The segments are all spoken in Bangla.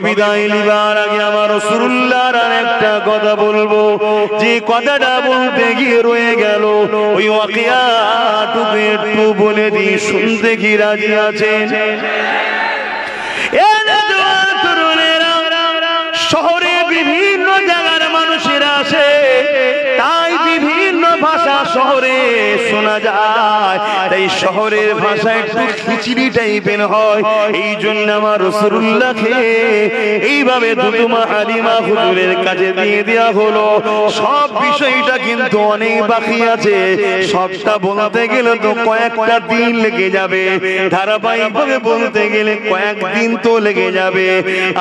বিদায় নিবার আগে আমার রাসূলুল্লাহর আরেকটা কথা বলবো, যে কথাটা বলতে গিয়ে রয়ে গেল। ওই ওয়াকিয়াটুকু একটু বলে দিই, শুনতে কি রাজি আছেন? শহরে বিভিন্ন জায়গার মানুষেরা আসে, তাই বিভিন্ন ভাষা শহরে শোনা যায়, তাই শহরের ভাষা একটু খিচড়ি টাইপের হয়। এই জন্য আমার রাসূলুল্লাহকে এইভাবে দুদুমা হালিমা হুজুরের কাছে দিয়ে দেওয়া হলো। সব বিষয়টা কিন্তু অনেক বাকি আছে, সবটা বলতে গেলে তো কয়েকটা দিন লেগে যাবে, ধারাবাহিকভাবে বলতে গেলে কয়েকদিন তো লেগে যাবে।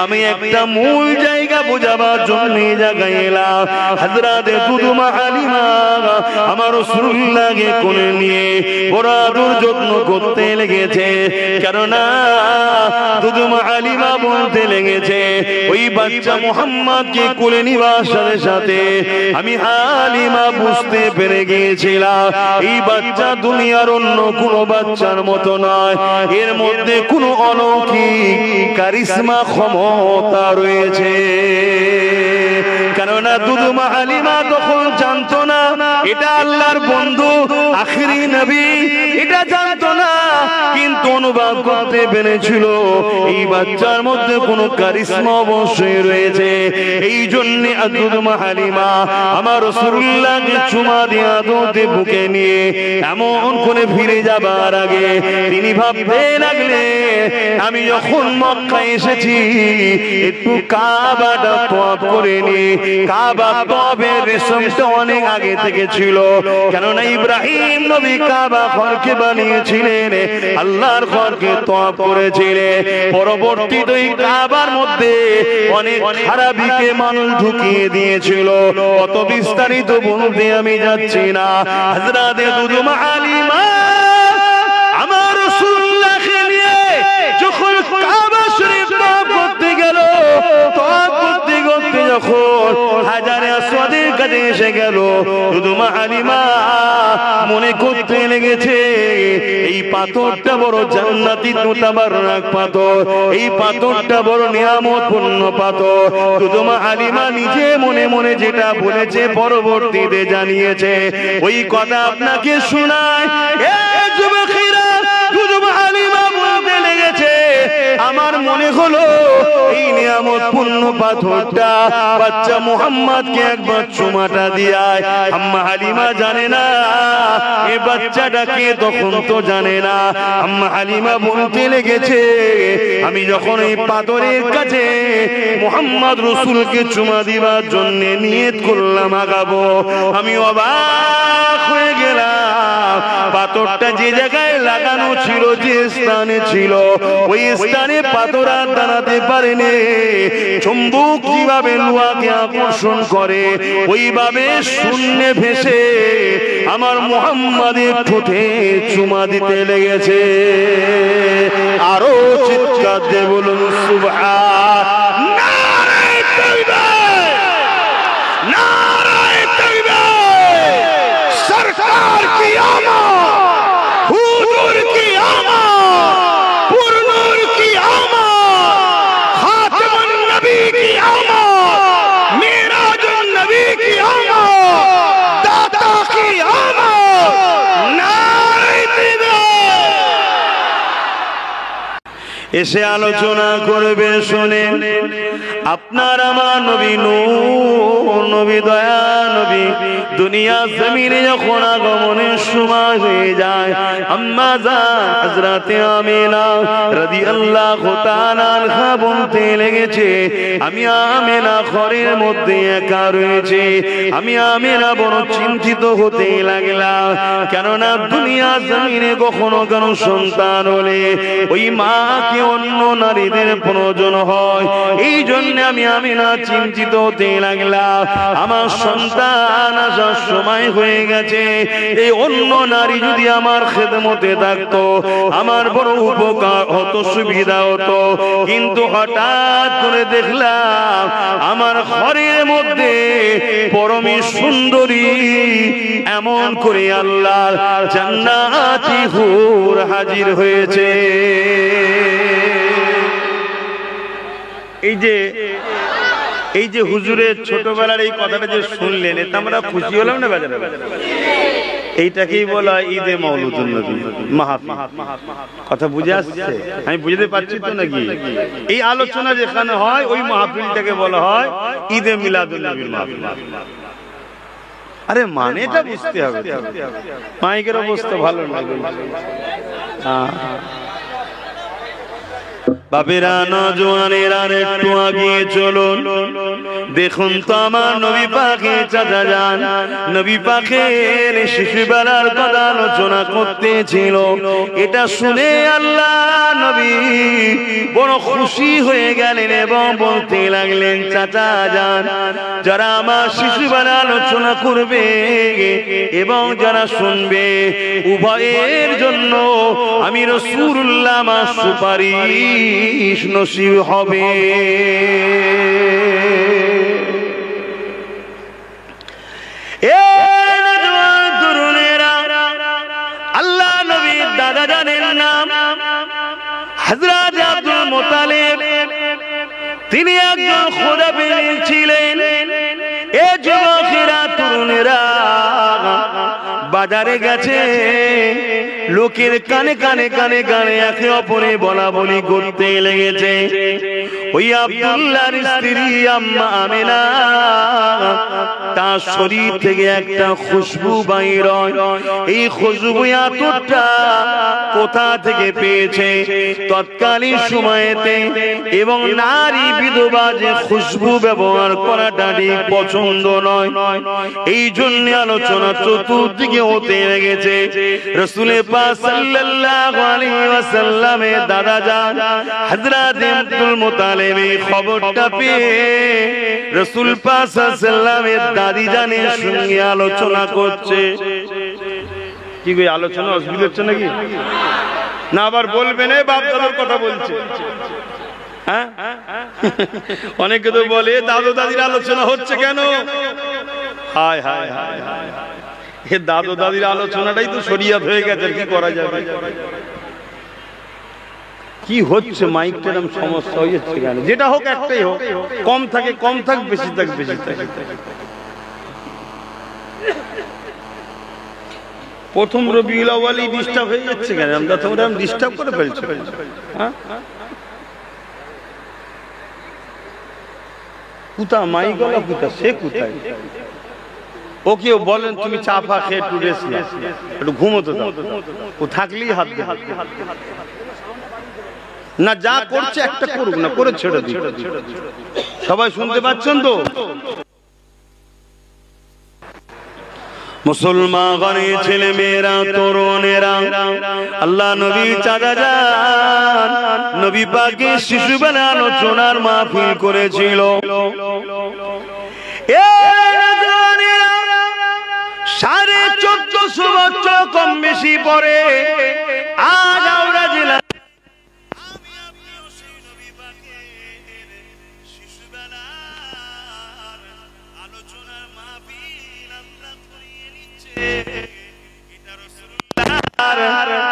আমি একটা মূল জায়গা বোঝাবার জন্য এই জায়গায় এলাম। হযরত দুদুমা হালিমা আমার রাসূলুল্লাহকে কোলে নিয়ে বড় আদর যত্ন করতে লেগেছে, কেননা দুদুমা হালিমা বলতে লেগেছে ওই বাচ্চা মুহাম্মদকে কোলে নিবার সাথে সাথে আমি হালিমা বুঝতে পেরে গিয়েছিলাম এই বাচ্চা দুনিয়ার অন্য কোনো বাচ্চার মতো নয়, এর মধ্যে কোনো অলৌকিক কারিশমা ক্ষমতা রয়েছে। কেননা দুদুমা হালিমা তখন জানতো না এটা আল্লাহর বন্ধু আখিরি নবী, এটা জানতো না, কিন্তু অনুভব করতে পেরেছিল এই বাচ্চার মধ্যে কোনো কারিশমা অবশ্যই রয়েছে। এই জন্য দুদুমা হালিমা আমার রাসূলুল্লাহকে চুমা দিয়ে আদতে বুকে নিয়ে এমন করে ফিরে যাবার আগে তিনি ভাবতে লাগলেন, আমি যখন মক্কা এসেছি একটু কাবাটা তওয়াফ করে নি। কাবা তওয়াফের রেশমটা অনেক আগে থেকে ছিল, কেননা ইব্রাহিম নবী কাবা ঘরকে বানিয়েছিলেন, আল্লাহর ঘরকে তওয়াফ করেছিলেন। পরবর্তীতে এই কাবার মধ্যে অনেক খারাপিকে মানুষ ঢুকিয়ে দিয়েছিল, অত বিস্তারিত বলতে আমি যাচ্ছি না। হযরত দুদুমা হালিমা আমার রাসূলুল্লাহকে নিয়ে যখন কাবা শরীফ তওয়াফ করতে গেল, তওয়াফ করতে করতে যখন হাজারে আসওয়াদের কাছে এসে গেল, দুদুমা হালিমা মনে করতে লেগেছে এই পাথরটা বড় জান্নাতি মুতাবাররাক পাথর, এই পাথরটা বড় নিয়ামতপূর্ণ পাথর। দুদুমা হালিমা নিজে মনে মনে যেটা বলেছে পরবর্তীতে জানিয়েছে, ওই কথা আপনাকে শোনায়। এই যুবকেরা, দুদুমা হালিমা বলতে লেগেছে, আমার মনে হলো এই নিয়ামতপূর্ণ পাথরটা বাচ্চা মুহাম্মদকে একবার চুমাটা দিয়ায়। আম্মা হালিমা জানে না এই বাচ্চাটাকে, তখন তো জানে না। আম্মা হালিমা বলতে লেগেছে, আমি যখন এই পাথরের কাছে মুহাম্মদ রাসূলকে চুমা দিবার জন্য নিয়ত করলাম আগাবো, আমি অবাক হয়ে গেলাম। পাথরটা যে জায়গায় লাগানো ছিল, যে স্থানে ছিল, ওই স্থানে পাথর আর দাঁড়াতে পারেনি। চুম্বক কিভাবে লোহাকে আকর্ষণ করে, ওইভাবে শূন্যে ভেসে আমার মুহাম্মাদের ঠোঁটে চুমা দিতে লেগেছে। আরো চিৎকার দিয়ে বলুন সুবহান। নারায়ে তাকবীর, নারায়ে তাকবীর। সরকার কি আমত, হুজুর কি আমত, পুরনুর কি আমত, খাতমুন নবী কি আমত, মিরাজুন নবী কি আমত, দাতা কি আমত। নারায়ে তাকবীর। এসে আলোচনা করবে শুনেন, আপনার আমার নবী নূর নবী, দয়া নবী দুনিয়া জমিনে যখন আগমনের সময় হয়ে যায়, আম্মা জান হযরতে আমিনা রাদিয়াল্লাহু তাআলা আনহা বলতে লেগেছে, আমি আমিনা ঘরের মধ্যে একা রয়েছে। আমি আমিনা বড় চিন্তিত হতে লাগলাম, কেননা দুনিয়া জমিনে কখনো কোনো সন্তান হলে ওই মাকে অন্য নারীদের প্রয়োজন হয়। এই জন্য আমি আমিনা চিন্তিত হতে লাগলাম, আমার সন্তান আসার সময় হয়ে গেছে, এই অন্য নারী যদি আমার খেদমতে থাকতো আমার বড় উপকার হতো, সুবিধা হতো। কিন্তু হঠাৎ করে দেখলাম আমার ঘরের মধ্যে পরমে সুন্দরী এমন করে আল্লাহর জান্নাতি হুর হাজির হয়েছে। এই যে হুজুরের ছোটবেলার এই কথাটা যে শুনলেন, এতে আমরা খুশি হলাম না বাজারে? এইটাকেই বলা হয় ঈদে মাউলুদুন নবী মাহফিল। কথা বুঝে আসছে? আমি বুঝতে পারছি তো নাকি? এই আলোচনা যেখানে হয় ওই মাহফিলটাকে বলা হয় ঈদে মিলাদুন নবীর মাহফিল। আরে মানেটা বুঝতে হবে, মাইকের অবস্থা ভালো না। বাপেরা নওজোয়ানেরা একটু আগিয়ে চলুন, দেখুন তো আমার নবী পাকের চাচা যান, নবী পাকের শিশুবেলার কথা আলোচনা করতেছিল। এটা শুনে আল্লাহ নবী বড় খুশি হয়ে গেলেন এবং বলতে লাগলেন, চাচা যান, যারা আমার শিশুবেলা আলোচনা করবে এবং যারা শুনবে উভয়ের জন্য আমি রাসূলুল্লাহ আমার সুপারিশ নসিব হবে। আল্লাহ নবীর দাদা জানের নাম হযরত আব্দুল মুত্তালিব, তিনি একজন খোদাবীর ছিলেন। এ যুবকেরা, তরুণেরা বাজারে গেছে, লোকের কানে কানে কানে কানে একে অপরে বলা বলি করতে লেগেছে। ওই আব্দুল্লাহর স্ত্রী আম্মা আমেনা, তার শরীর থেকে একটা খুশবু বাইর হয়। এই খুশবু এতটা কোথা থেকে পেয়েছে তৎকালীন সময়েতে, এবং নারী বিধবা যে খুশবু ব্যবহার করাটা ঠিক পছন্দ নয়। এই জন্য আলোচনা চতুর্দিকে হতে লেগেছে। রাসূল পাক সাল্লাল্লাহু আলাইহি ওয়াসাল্লামের দাদা যান হযরত আব্দুল মুত্তালিব এই খবরটা পেয়ে রাসূল পাক সাল্লাল্লাহু আলাইহি ওয়াসাল্লামের দাদি জানের সঙ্গে আলোচনা করছে। কি গো, আলোচনা অসুবিধা হচ্ছে নাকি? না আবার বলবেন এই বাপ দাদার কথা বলছে? হ্যাঁ, অনেকে তো বলে দাদু দাদির আলোচনা হচ্ছে কেন? হায় হায় হায় হায়, এ দাদু দাদির আলোচনাটাই তো শরিয়ত হয়ে গেছে, কি করা যাবে? কি হচ্ছে মাইকটার সমস্যা হয়ে যাচ্ছে কেন? যেটা হোক একটাই হোক, কম থাকে কম থাক, বেশি থাক বেশি থাক। প্রথম রবিউল আউয়ালই ডিস্টার্ব হয়ে যাচ্ছে কেন? আমরা তোমরা ডিস্টার্ব করে ফেলছো। হ্যাঁ, কুতা মাইকওয়ালা কুতা, সে কোথায়? ও কেউ বলেন তুমি চা ফা খেয়ে একটু রেস্ট নাও, একটু ঘুমোতে দাও। ও থাকলেই হাত না, যা করছে একটা করুক না, করে ছেড়ে দিই। সবাই শুনতে পাচ্ছেন তো? মুসলমানের ছেলে মেয়েরা, তরুণেরা, আল্লাহ নবী চাচা যান নবী পাকের শিশুবেলা আলোচনার মাহফিল করেছিল। 1450 বছর কম বেশি পরে আজ আমরা জেলা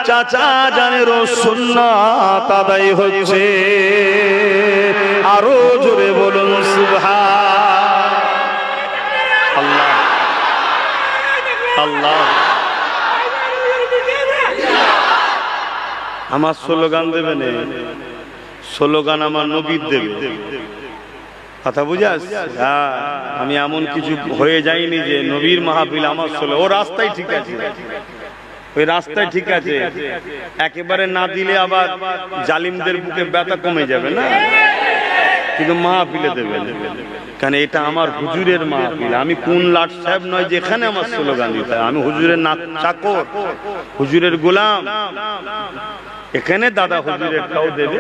চাচা জানেরও সুন্নাত আদায় হচ্ছে। আরো জোরে বলুন সুবহানাল্লাহ। আল্লাহ আমার স্লোগান দেবে না, স্লোগান আমার নবীর দেবে। কথা বুঝে আসছে? হ্যাঁ, আমি এমন কিছু হয়ে যাইনি যে নবীর মাহফিল আমার স্লোগান। ও রাস্তায় ঠিক আছে, ওই রাস্তায় ঠিক আছে, একেবারে না দিলে আবার জালিমদের বুকে ব্যথা কমে যাবে না, কিন্তু মাহফিলে দেবেন। কারণ এটা আমার হুজুরের মাহফিল, আমি কোন লাট সাহেব নয় যেখানে আমার স্লোগান দিতে হয়। আমি হুজুরের চাকর, হুজুরের গোলাম। এখানে দাদা হুজুরেরটাও দেবে,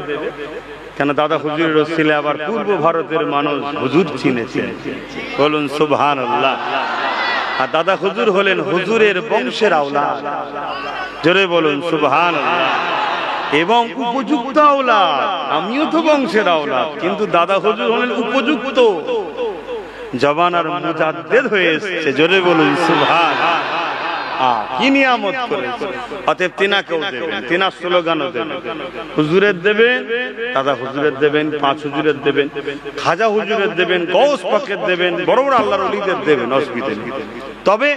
কেন দাদা হুজুরের ওসিলায় আবার পূর্ব ভারতের মানুষ হুজুর চিনেছেন। বলুন সুবহানাল্লাহ। আর দাদা হুজুর হলেন হুজুরের বংশের আওলাদ। জোরে বলুন সুবহানাল্লাহ। এবং উপযুক্ত আওলাদ, আমিও তো বংশের আওলাদ, কিন্তু দাদা হুজুর হলেন উপযুক্ত, জবানার মুজাদ্দেদ হয়ে এসেছে। জোরে বলুন সুবহানাল্লাহ। কি নিয়ামত করেছে। অতএব তিনাকেও দেবেন, তিনার স্লোগানও দেবেন। হুজুরের দেবেন, দাদা হুজুরের দেবেন, 5 হুজুরের দেবেন, খাজা হুজুরের দেবেন, গৌস পাকের দেবেন, বড় বড় আল্লাহর ওলিদের দেবেন, অসুবিধা নেই। তবে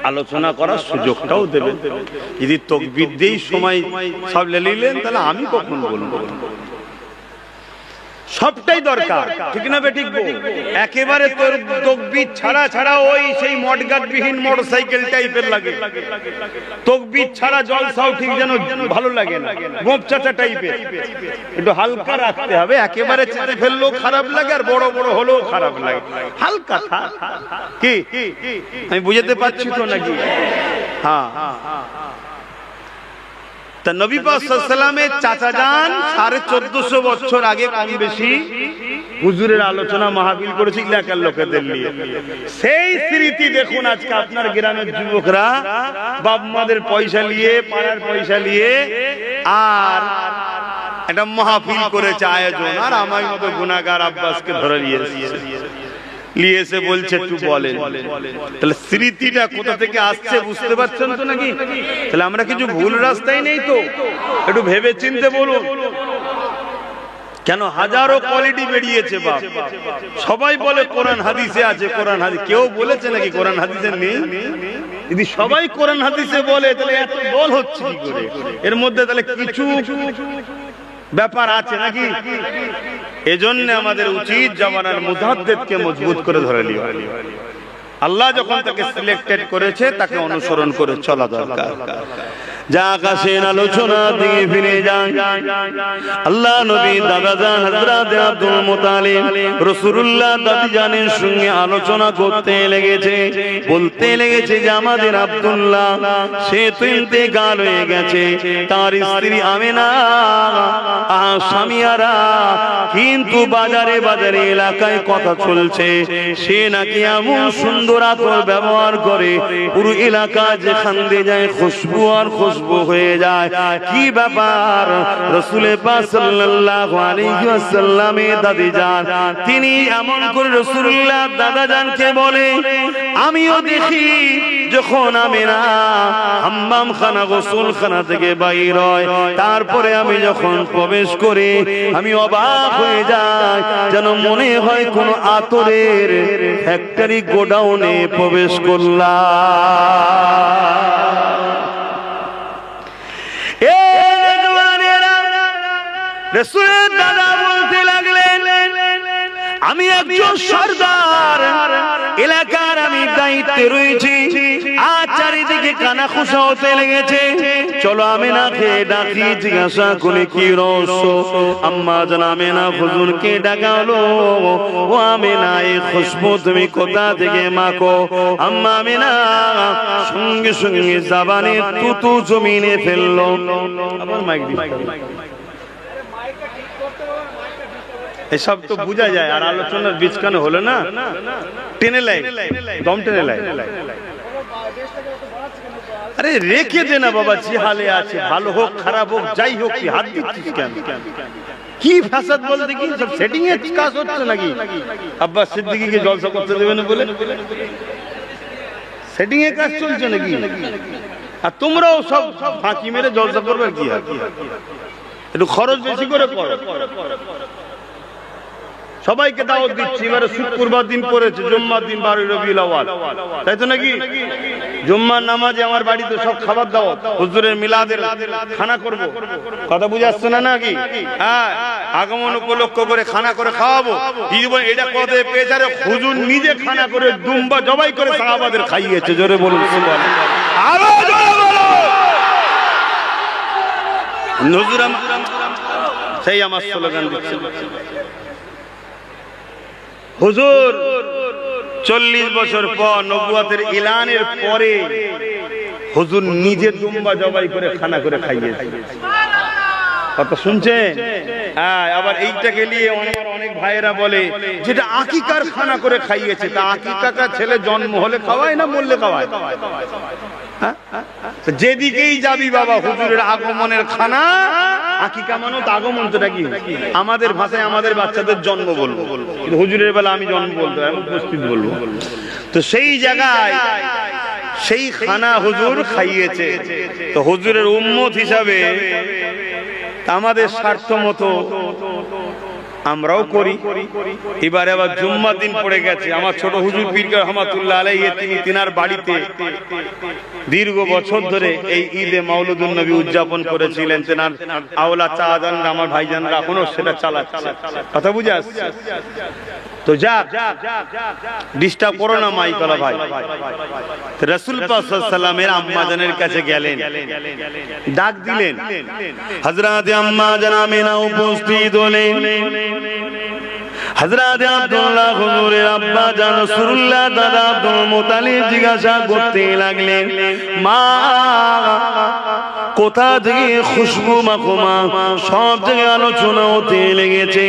আলোচনা করার সুযোগটাও দেবেন। যদি তাকবীর দিয়েই সময় সব লেলিলেন তাহলে আমি কখন বলবো? সবটাই দরকার, ঠিক না বেঠিক? একেবারে তোর তাকবীর ছাড়া ছাড়া ওই সেই মডগার্ডবিহীন মোটরসাইকেল টাইপের লাগে। তাকবীর ছাড়া জলসাও ঠিক যেন ভালো লাগে না, গোপচাচা টাইপের। একটু হালকা রাখতে হবে। একেবারে চেপে ফেললেও খারাপ লাগে, আর বড় বড় হলেও খারাপ লাগে। হালকা থাক। কি আমি বুঝাতে পারছি তো নাকি? হ্যাঁ। তা নবী পাক সাল্লাল্লাহু আলাইহি ওয়াসাল্লামের চাচা যান 1450 বছর আগে কম বেশি হুজুরের আলোচনা মাহফিল করেছে এলাকার লোকেদের নিয়ে। সেই স্মৃতি দেখুন আজকে আপনার গ্রামের যুবকরা বাপ মাদের পয়সা নিয়ে, পাড়ার পয়সা নিয়ে আর একটা মাহফিল করেছে আয়োজন। আর আমার মতো গুনাহগার আব্বাসকে ধরে নিয়ে এসে বলছে একটু বলেন। তাহলে স্মৃতিটা কোথা থেকে আসছে বুঝতে পারছেন তো নাকি? তাহলে আমরা কিছু ভুল রাস্তায় নেই তো? একটু ভেবে চিন্তে বলুন। কেন হাজারো কোয়ালিটি বেরিয়েছে বাপ, সবাই বলে কোরআন হাদিসে আছে, কোরআন হাদিস। কেউ বলেছে নাকি কোরআন হাদিসে নেই? যদি সবাই কোরআন হাদিসে বলে তাহলে এত দল হচ্ছে কি করে? এর মধ্যে তাহলে কিছু ব্যাপার আছে নাকি? এজন্য আমাদের উচিত জামানার মুজাদ্দিদকে মজবুত করে ধরে নিও। আল্লাহ যখন তাকে সিলেক্টেড করেছে তাকে অনুসরণ করে চলা দরকার। যা আকাশের আলোচনা দিয়ে ফিরে যায়, আল্লাহ নবী দাদাজান হযরত আব্দুল মুত্তালিব রাসূলুল্লাহ দাদিজানের সঙ্গে আলোচনা করতে লেগেছে, বলতে লেগেছে যে আমাদের আব্দুল্লাহ সে তো ইন্তেকাল হয়ে গেছে, তার স্ত্রী আমেনা স্বামীরা কিন্তু বাজারে বাজারে এলাকায় কথা চলছে সে নাকি এমন সুন্দর আতর ব্যবহার করে পুরো এলাকা যেখান দিয়ে যায় খুশবু আর খুশবু হয়ে যায়। কি ব্যাপার? রাসূল পাক সাল্লাল্লাহু আলাইহি ওয়াসাল্লামের দাদিজান তিনি এমন করে রাসূলুল্লাহ দাদাজানকে বলে, আমিও দেখি যখন আমিনা হাম্মামখানা গোসলখানা থেকে বাইর হয়, তারপরে আমি যখন প্রবেশ করি আমি অবাক হয়ে যাই, যেন মনে হয় কোন আতরের ফ্যাক্টরি গোডাউনে প্রবেশ করলাম। রাসূলের দাদা বলতে লাগলেন, আমি একজন সরদার, এলাকার আমি দায়িত্বে রয়েছি, আর চারিদিকে কানা খুশা হতে লেগেছে। চলো আমেনাকে ডাকি, জিজ্ঞাসা করে কি রহস্য। আম্মা জান আমেনা হুজুরকে ডাকা হলো, ও আমেনা এই খুশবু তুমি কোথা থেকে মাখো? আম্মা আমেনা সঙ্গে সঙ্গে জাবানে তুতু জমিনে ফেললো। আবার মাইক এসব তো বোঝা যায়। আর আলোচনার বীজখানে হলো না, টেনে লাই, দম টেনে লাই। আরে রেখে দে না বাবা, যে হালে আছে, ভালো হোক খারাপ হোক যাই হোক, কি হাত দিচ্ছিস কেন? কি ফাসাদ বলতে কি সব সেটিং এর কাজ হচ্ছে নাকি? আব্বাস সিদ্দিকীকে জলসা করতে দেবে না বলে সেটিং এর কাজ চলছে নাকি? আর তোমরাও সব ফাঁকি মেরে জলসা করবে কি? একটু খরচ বেশি করে করো। সবাইকে দাওয়াত দিচ্ছি। এবারে শুক্রবার দিন পড়েছে, জুম্মার দিন 12 রবিউল আউয়াল, তাই তো নাকি? জুম্মার নামাজে আমার বাড়িতে সব খাবার দাওয়াত, হুজুরের মিলাদের খানা করব। কথা বুঝে আসছে না নাকি? হ্যাঁ, আগমন উপলক্ষ করে খানা করে খাওয়াবো। এটা কথা পেয়েছে, হুজুর নিজে খানা করে দুম্বা জবাই করে সাহাবাদের খাইয়েছে। জোরে বলুন সুবহানাল্লাহ। আরো জোরে বলো। হুজুর সেই আমার স্লোগান দিচ্ছে। হুজুর 40 বছর পর নবুয়তের এলানের পরে হুজুর নিজে দুম্বা জবাই করে খানা করে খাইয়েছে। কথা শুনছেন? হ্যাঁ, আবার এইটাকে নিয়ে অনেক ভাইয়েরা বলে যেটা আকিকার খানা করে খাইয়েছে। তা আকিকাটা ছেলে জন্ম হলে খাওয়ায় না মরলে খাওয়ায়? যেদিকেই যাবি বাবা হুজুরের আগমনের খানা। আকিকা মানে তো আগমন, তো নাকি আমাদের ভাষায় আমাদের বাচ্চাদের জন্ম বলবো, কিন্তু হুজুরের বেলা আমি জন্ম বলবো, আমি উপস্থিত বলবো। তো সেই জায়গায় সেই খানা হুজুর খাইয়েছে। তো হুজুরের উম্মত হিসাবে আমাদের স্বার্থ মতো আমরাও করি। এবারে আবার জুম্মার দিন পড়ে গেছে, আমার ছোট হুজুর পীর রহমাতুল্লাহ আলাইহি তিনার বাড়িতে দীর্ঘ বছর ধরে এই ঈদে মাউলুদুন নবী উদযাপন করেছিলেন। তেনার আওলা চাঁদানরা, আমার ভাইজানরা এখনো সেটা চালাচ্ছে। কথা বুঝে আসছে তো? যা ডিস্টার্ব করো না মাইকলা ভাই। রাসূল পাক সাল্লাল্লাহু আলাইহি ওয়াসাল্লামের আম্মা জানের কাছে গেলেন, ডাক দিলেন। হযরত আম্মা জান আমিনা উপস্থিত হলেন। হযরত আব্দুল্লাহ হুজুরের আব্বা জান রাসূলুল্লাহ দাদা আব্দুল মুতালিব জিজ্ঞাসা করতে লাগলেন, মা কোথা থেকে খুশবু মাখোমা? সব জায়গায় আলোচনা হতে লেগেছে,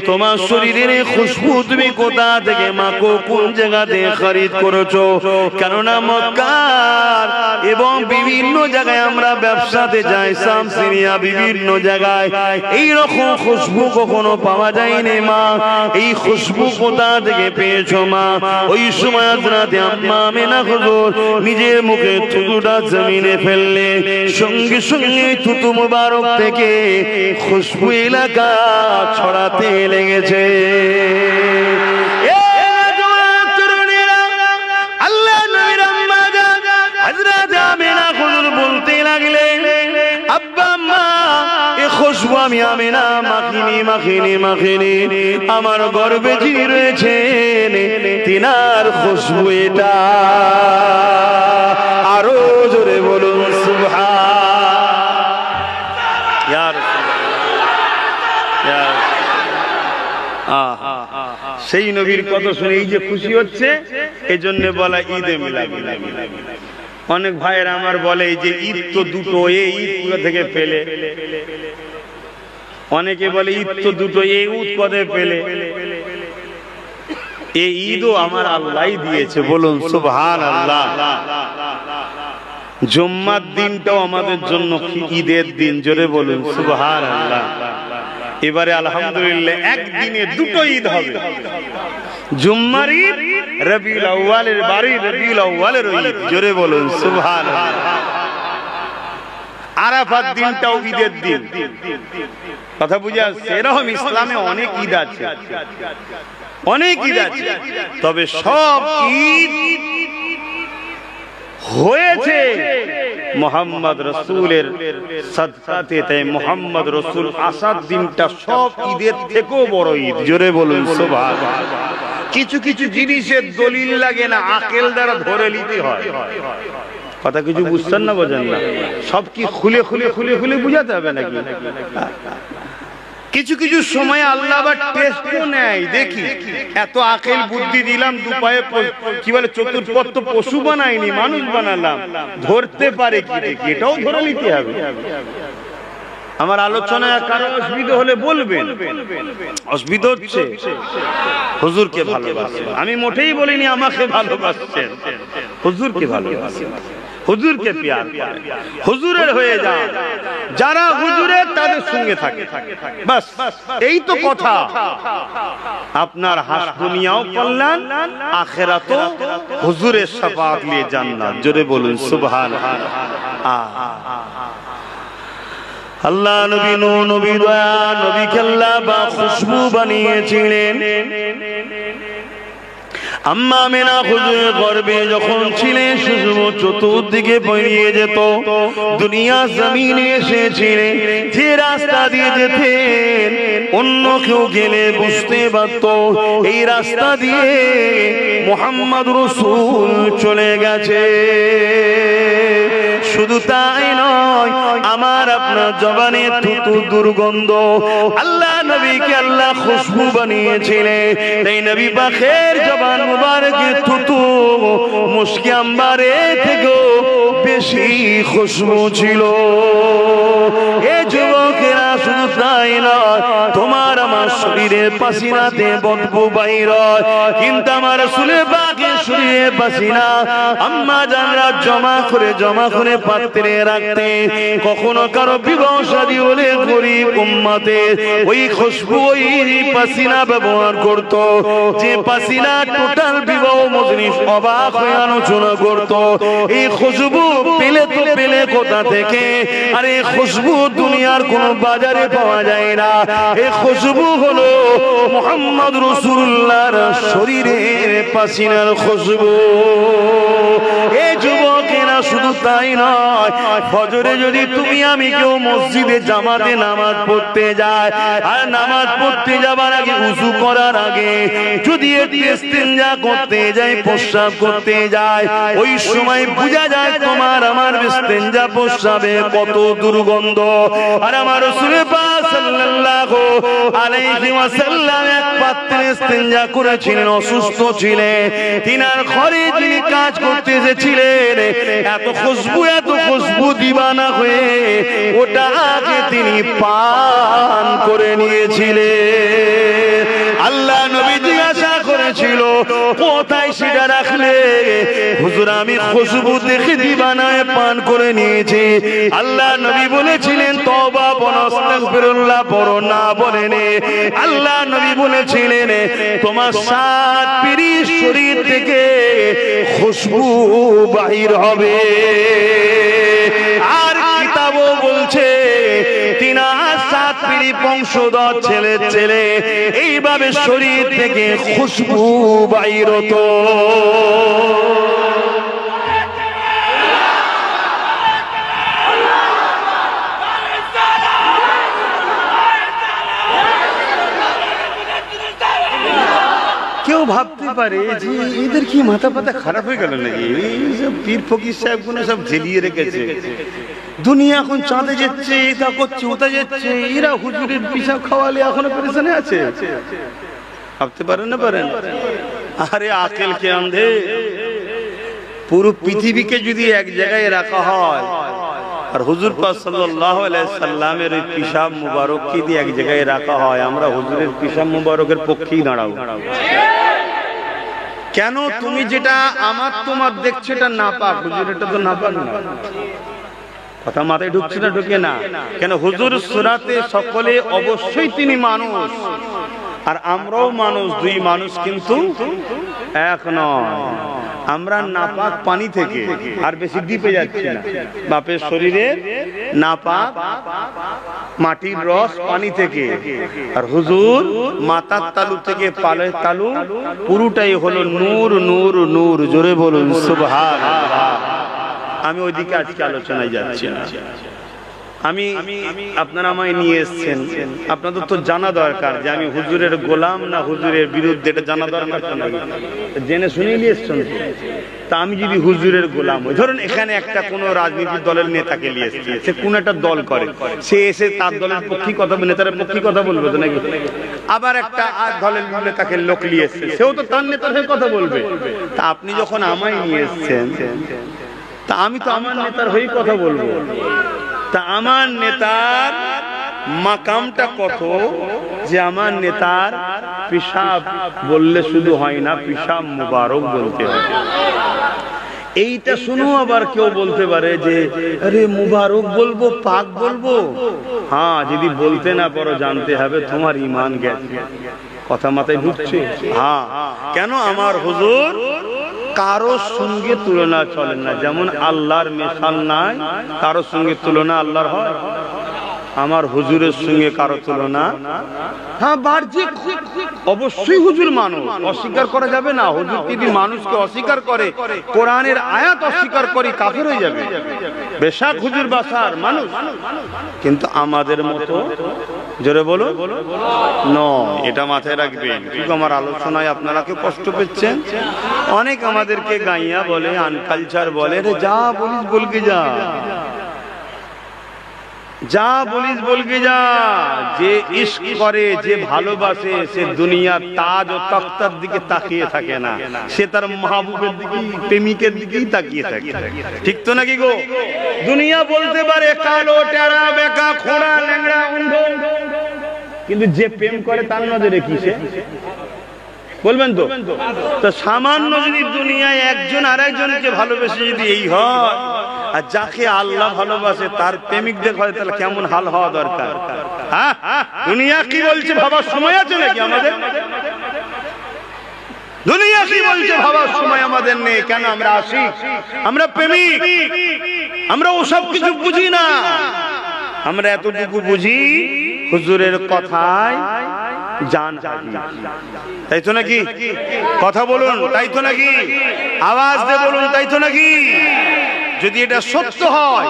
তোমার শরীরের খুশবু তুমি কোথা থেকে মাখো, কোন জায়গাতে খরিদ করেছো? কেননা মক্কার এবং বিভিন্ন জায়গায় আমরা ব্যবসাতে যাই, শামসিনিয়া বিভিন্ন জায়গায় এই রকম খুশবু কখনো পাওয়া যায়নি মা, এই খুশবু কোথা থেকে পেয়েছো মা? ওই সময় হযরত আম্মা আমিনা হুজুর নিজের মুখে থুতুটা জমিনে ফেললেন, সঙ্গে সঙ্গে থুতু মুবারক থেকে খুশবু এলাকা ছড়াতে লেগেছে। আল্লাহ নবীর আম্মা জান হযরত আমিনা হুজুর বলতে লাগলেন, আব্বা আম্মা এই খুশবু আমি আমিনা মাখিনি, আমার গর্ভে যিনি রয়েছেন তিনার খুশবু এটা। আরো জোরে বলুন সুবহান। সেই নবীর কথা শুনে এই যে খুশি হচ্ছে, এই জন্য বলা ঈদে মিলাদ। অনেক ভাইয়েরা আমার বলে যে ঈদ তো দুটো, এই ঈদ কোথা থেকে পেলে? অনেকে বলে ঈদ তো দুটো, এই ঈদ কোথায় পেলে? এই ঈদও আমার আল্লাহই দিয়েছে, বলুন সুবহানাল্লাহ। জুম্মার দিনটাও আমাদের জন্য ঈদের দিন, জোরে বলুন সুবহানাল্লাহ। এবারে আলহামদুলিল্লাহ একদিনে দুটো ঈদ হবে, জুম্মার ঈদ, রবিউল আউয়ালের বাড়ি রবিউল আউয়ালের ঈদ, জোরে বলুন সুবহানাল্লাহ। আরাফাত দিনটাও ঈদের দিন। কথা বুঝে আসছে? এরকম ইসলামে অনেক ঈদ আছে, অনেক ঈদ আছে, তবে সব ঈদ হয়েছে মুহাম্মদ রাসূলের সাদকাতে। তাই মুহাম্মদ রাসূল আসার দিনটা সব ঈদের থেকেও বড় ঈদ, জোরে বলুন সুবহানাল্লাহ। কিছু কিছু জিনিসের দলিল লাগে না, আকল দ্বারা ধরে নিতে হয়। কথা কিছু বুঝছেন না, বোঝেন না? সব কি খুলে খুলে খুলে খুলে বুঝাতে হবে নাকি? কিছু কিছু সময় আল্লাহ আবার টেস্টও নেয়, দেখি এত আকল বুদ্ধি দিলাম, দুপায়ে কি বলে চতুর্পদ তো পশু বানাইনি, মানুষ বানালাম, ধরতে পারে কি দেখি, এটাও ধরে নিতে হবে। আমার আলোচনায় কারো অসুবিধা হলে বলবেন। অসুবিধা হচ্ছে? হুজুরকে ভালোবাসেন, আমি মোটেই বলিনি আমাকে ভালোবাসছেন, হুজুরকে ভালোবাসেন, হুজুরকে প্যার করেন, হুজুরের হয়ে যান। যারা হুজুরের তাদের সঙ্গে থাকে, বাস এই তো কথা। আপনার হাস দুনিয়াও কল্যাণ, আখিরাতও হুজুরের শাফাআত নিয়ে জান্নাত, জোরে বলুন সুবহানাল্লাহ। আল্লাহ নবী নবী দয়া নবীকে আল্লাহ বা খুশবু বানিয়েছিলেন। আম্মা আমিনা হুজুরের গর্ভে যখন ছিলেন, খুশবু চতুর্দিকে বেরিয়ে যেত। দুনিয়া জমিনে এসেছিলেন, যে রাস্তা দিয়ে যেতেন অন্য কেউ গেলে বুঝতে পারত এই রাস্তা দিয়ে মুহাম্মদ রাসূল চলে গেছে। শুধু তাই নয়, আমার আপনার জবানে থুতু দুর্গন্ধ, আল্লাহ নবীকে আল্লাহ খুশবু বানিয়েছিলেন। তাই নবী পাকের জবান মুবারকে থুতু মুশকি আম্বারে থেকেও বেশি খুশবু ছিল। এ যুবকেরা, শুধু তাই নয়, তোমার আমার শরীরের পাসিনাতে বদবু বাইর হয়, কিন্তু আমার রাসূলের পাকের শরীরের পাসিনা আম্মা জানরা জমা করে পাত্রে রাখতে। কখনো কারো বিবাহ শাদী হলে গরিব উম্মতের ওই খুশবু ওই পাসিনা ব্যবহার করত, যে পাসিনা টোটাল বিবাহ মজলিস অবাক হয়ে আলোচনা করত। এই খুশবু পেলে কোথা থেকে? আর এই খুশবু দুনিয়ার কোন বাজারে পাওয়া যায় না। এই খুশবু হলো মুহাম্মদ রাসূলুল্লাহর শরীরের পাসিনার খুশবু। এই যুবকেরা শুধু তাই নয়, ফজরে যদি তুমি আমি কেউ মসজিদে জামাতে নামাজ পড়তে যায়, আর নামাজ পড়তে যাবার আগে উযু করার আগে যদি ইস্তিনজা করতে যায়, প্রস্রাব করতে যায়, ওই সময় বোঝা যায় তোমার আমার ইস্তিনজা প্রস্রাবে কত দুর্গন্ধ। আর আমার রাসূল পাক সাল্লাল্লাহু আলাইহি ওয়াসাল্লাম এক পাত্রে ইস্তিনজা করেছিলেন, অসুস্থ ছিলেন। তিনার ঘরে যিনি কাজ করতে এসেছিলেন, এত খুশবু দিবানা হয়ে ওটা আগে তিনি পান করে নিয়েছিলেন। আল্লাহ নবী জিজ্ঞাসা করেছিল কোথায় সেটা রাখলে? হুজুর আমি খুশবু দেখে দিবানায় পান করে নিয়েছি। আল্লাহ নবী বলেছিলেন তওবা বলো, আস্তাগফিরুল্লাহ পড়ো না বলেন। আল্লাহ নবী বলেছিলেন তোমার সাত পিরি শরীর থেকে খুশবু বাহির হবে। আর কিতাবও বলছে তিনার সাত পিরি বংশধর ছেলে এইভাবে শরীর থেকে খুশবু বাহির হতো। কেউ ভাবতে পারে যে এদের কি মাথা পাতা খারাপ হয়ে গেল নাকি? পীর ফকির সাহেব গুলো সব ঝেলিয়ে রেখেছে, দুনিয়া এখন চাঁদে যাচ্ছে, এটা করছে ওটা যাচ্ছে, এরা হুজুরের পিসাব খাওয়ালে এখনো পেরেশানে আছে। ভাবতে পারেন না? পারেন? আরে আকেল কে আন্ধে? পুরো পৃথিবীকে যদি এক জায়গায় রাখা হয় আর হুজুর পাক সাল্লাল্লাহু আলাইহি সাল্লামের ওই পিসাব মুবারককে দিয়ে এক জায়গায় রাখা হয়, আমরা হুজুরের পিসাব মুবারকের পক্ষেই দাঁড়াবো। কেন? তুমি যেটা আমার তোমার দেখছো এটা নাপাক, হুজুর এটা তো নাপাক না। কথা মাথায় ঢুকছে না? ঢুকে না কেন? হুজুর সুরাতে সকলে অবশ্যই তিনি মানুষ, আর আমরাও মানুষ, দুই মানুষ কিন্তু এক নয়। আমরা নাপাক পানি থেকে আর বেশি ডিপে যাচ্ছি না। বাপের শরীরে নাপাক মাটির রস পানি থেকে, আর হুজুর মাথার তালু থেকে পালের তালু পুরোটাই হলো নূর নূর নূর। জোরে বলুন সুবহানাল্লাহ। আমি ওইদিকে আজকে আলোচনায় যাচ্ছি না। আমি আপনারা আমায় নিয়ে এসেছেন, আপনাদের তো জানা দরকার যে আমি হুজুরের গোলাম না হুজুরের বিরুদ্ধে, এটা জানা দরকার। জেনে শুনে নিয়ে এসছেন। তা আমি যদি হুজুরের গোলাম হই, ধরুন এখানে একটা কোন রাজনীতির দলের নেতাকে নিয়ে এসছে, সে কোন একটা দল করে, সে এসে তার দলের পক্ষে কথা বলবে, নেতার পক্ষে কথা বলবে তো নাকি? আবার একটা দলের নেতাকে লোক নিয়ে এসছে, সেও তো তার নেতার হয়ে কথা বলবে। তা আপনি যখন আমায় নিয়ে এসছেন, তা আমি তো আমার নেতার হয়েই কথা বলবো। তা আমার নেতার মাকামটা কত, যে আমার নেতার পিসাব বললে শুধু হয় না, পিসাব মুবারক বলতে হবে। এইটা শুনো, আবার কেউ বলতে পারে যে আরে মুবারক বলবো, পাক বলবো। হ্যাঁ, যদি বলতে না পারো জানতে হবে তোমার ঈমান গেছে। কথা মাথায় ঢুকছে? হ্যাঁ। কেন? আমার হুজুর কারোর সঙ্গে তুলনা চলে না, যেমন আল্লাহর মিশাল নাই, কারোর সঙ্গে তুলনা আল্লাহর হয়? আমার হুজুরের সঙ্গে কারো তুলনা? হ্যাঁ, বাহ্যিক অবশ্যই হুজুর মানুষ, অস্বীকার করা যাবে না। হুজুর যদি মানুষকে অস্বীকার করে, কোরআনের আয়াত অস্বীকার করে, কাফের হয়ে যাবে। বেশক হুজুর বাসার মানুষ, কিন্তু আমাদের মতো, জোরে বলো, নয়। এটা মাথায় রাখবেন। কিন্তু আমার আলোচনায় আপনারা কেউ কষ্ট পেয়েছেন? অনেক আমাদেরকে গাইয়া বলে, আনকালচার বলে, রে যা বলিস বলকে যা, যা বলিস বলকে যা। যে ইশক করে, যে ভালোবাসে, সে দুনিয়ার তাজ ও তখতার দিকে তাকিয়ে থাকে না, সে তার মাহবুবের দিকে, প্রেমিকের দিকেই তাকিয়ে থাকে। ঠিক তো নাকি গো? দুনিয়া বলতে পারে কালো, টেরা, বেকা, খোঁড়া, ল্যাংড়া, অন্ধ, কিন্তু যে প্রেম করে তার নজরে কিসে বলবেন তো? তো সামান্য যদি দুনিয়ায় একজন আর একজনকে ভালোবেসে যদি এই হয়, আর যাকে আল্লাহ ভালোবাসে তার প্রেমিকদের হয়, তাহলে কেমন হাল হওয়া দরকার? হ্যাঁ, দুনিয়া কি বলছে ভাবার সময় আছে নাকি আমাদের? দুনিয়া কি বলছে ভাবার সময় আমাদের নেই। কেন? আমরা আসি, আমরা প্রেমিক, আমরা ওসব কিছু বুঝি না। আমরা এতটুকু বুঝি হুজুরের কথায় জান, তাই তো নাকি? কথা বলুন, তাই তো নাকি? আওয়াজ দিয়ে বলুন, তাই তো নাকি? যদি এটা সত্য হয়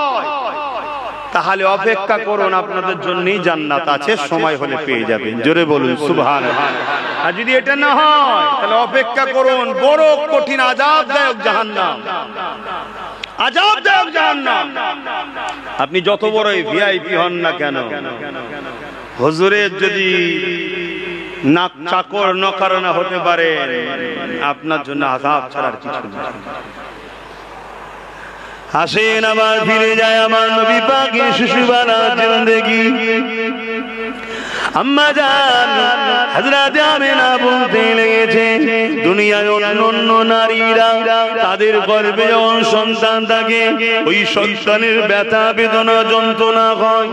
তাহলে অপেক্ষা করুন, আপনাদের জন্যই জান্নাত আছে, সময় হলে পেয়ে যাবেন। জোরে বলুন সুবহানাল্লাহ। আর যদি এটা না হয় তাহলে অপেক্ষা করুন, বড় কঠিন আযাবদায়ক জাহান্নাম, আযাবদায়ক জাহান্নাম। আপনি যত বড়ই ভিআইপি হন না কেন, হুজুরের যদি নাক চাকর নকারনা হতে পারে, আপনার জন্য আযাব ছাড়ার কিছু নেই। আসেন আবার ফিরে যায় আমার নবী পাকের শিশুবেলা জিন্দেগি। আম্মা জান হযরত আমিনা বলতে লেগেছে, দুনিয়ায় অন্যান্য নারীরা তাদের গর্ভে যখন সন্তান থাকে, ওই সন্তানের ব্যথা বেদনা যন্ত্রণা হয়।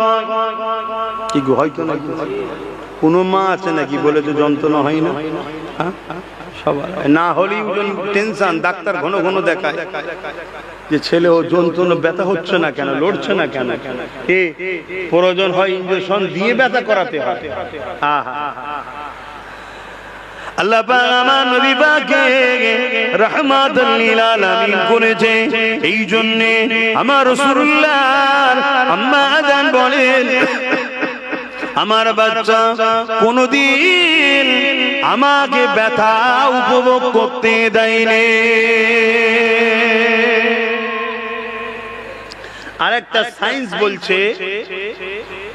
কি গো, হয় তো নাকি? কোন মা আছে নাকি বলে যে যন্ত্রণা হয় না? সবার না হলেই টেনশন, ডাক্তার ঘন ঘন দেখায় যে ছেলে ও যন্ত্রণা ব্যথা হচ্ছে না কেন, লড়ছে না কেন, প্রয়োজন হয় ইনজেকশন দিয়ে ব্যথা করাতে হয়। আল্লাহ পাক আমার নবী পাককে রাহমাতুল লিল আলামিন করেছে। এই জন্য আমার রাসূলুল্লাহ আম্মা জান বলেন, আমার বাচ্চা কোনদিন আমাকে ব্যথা উপভোগ করতে দেয়নি। আরেকটা সায়েন্স বলছে,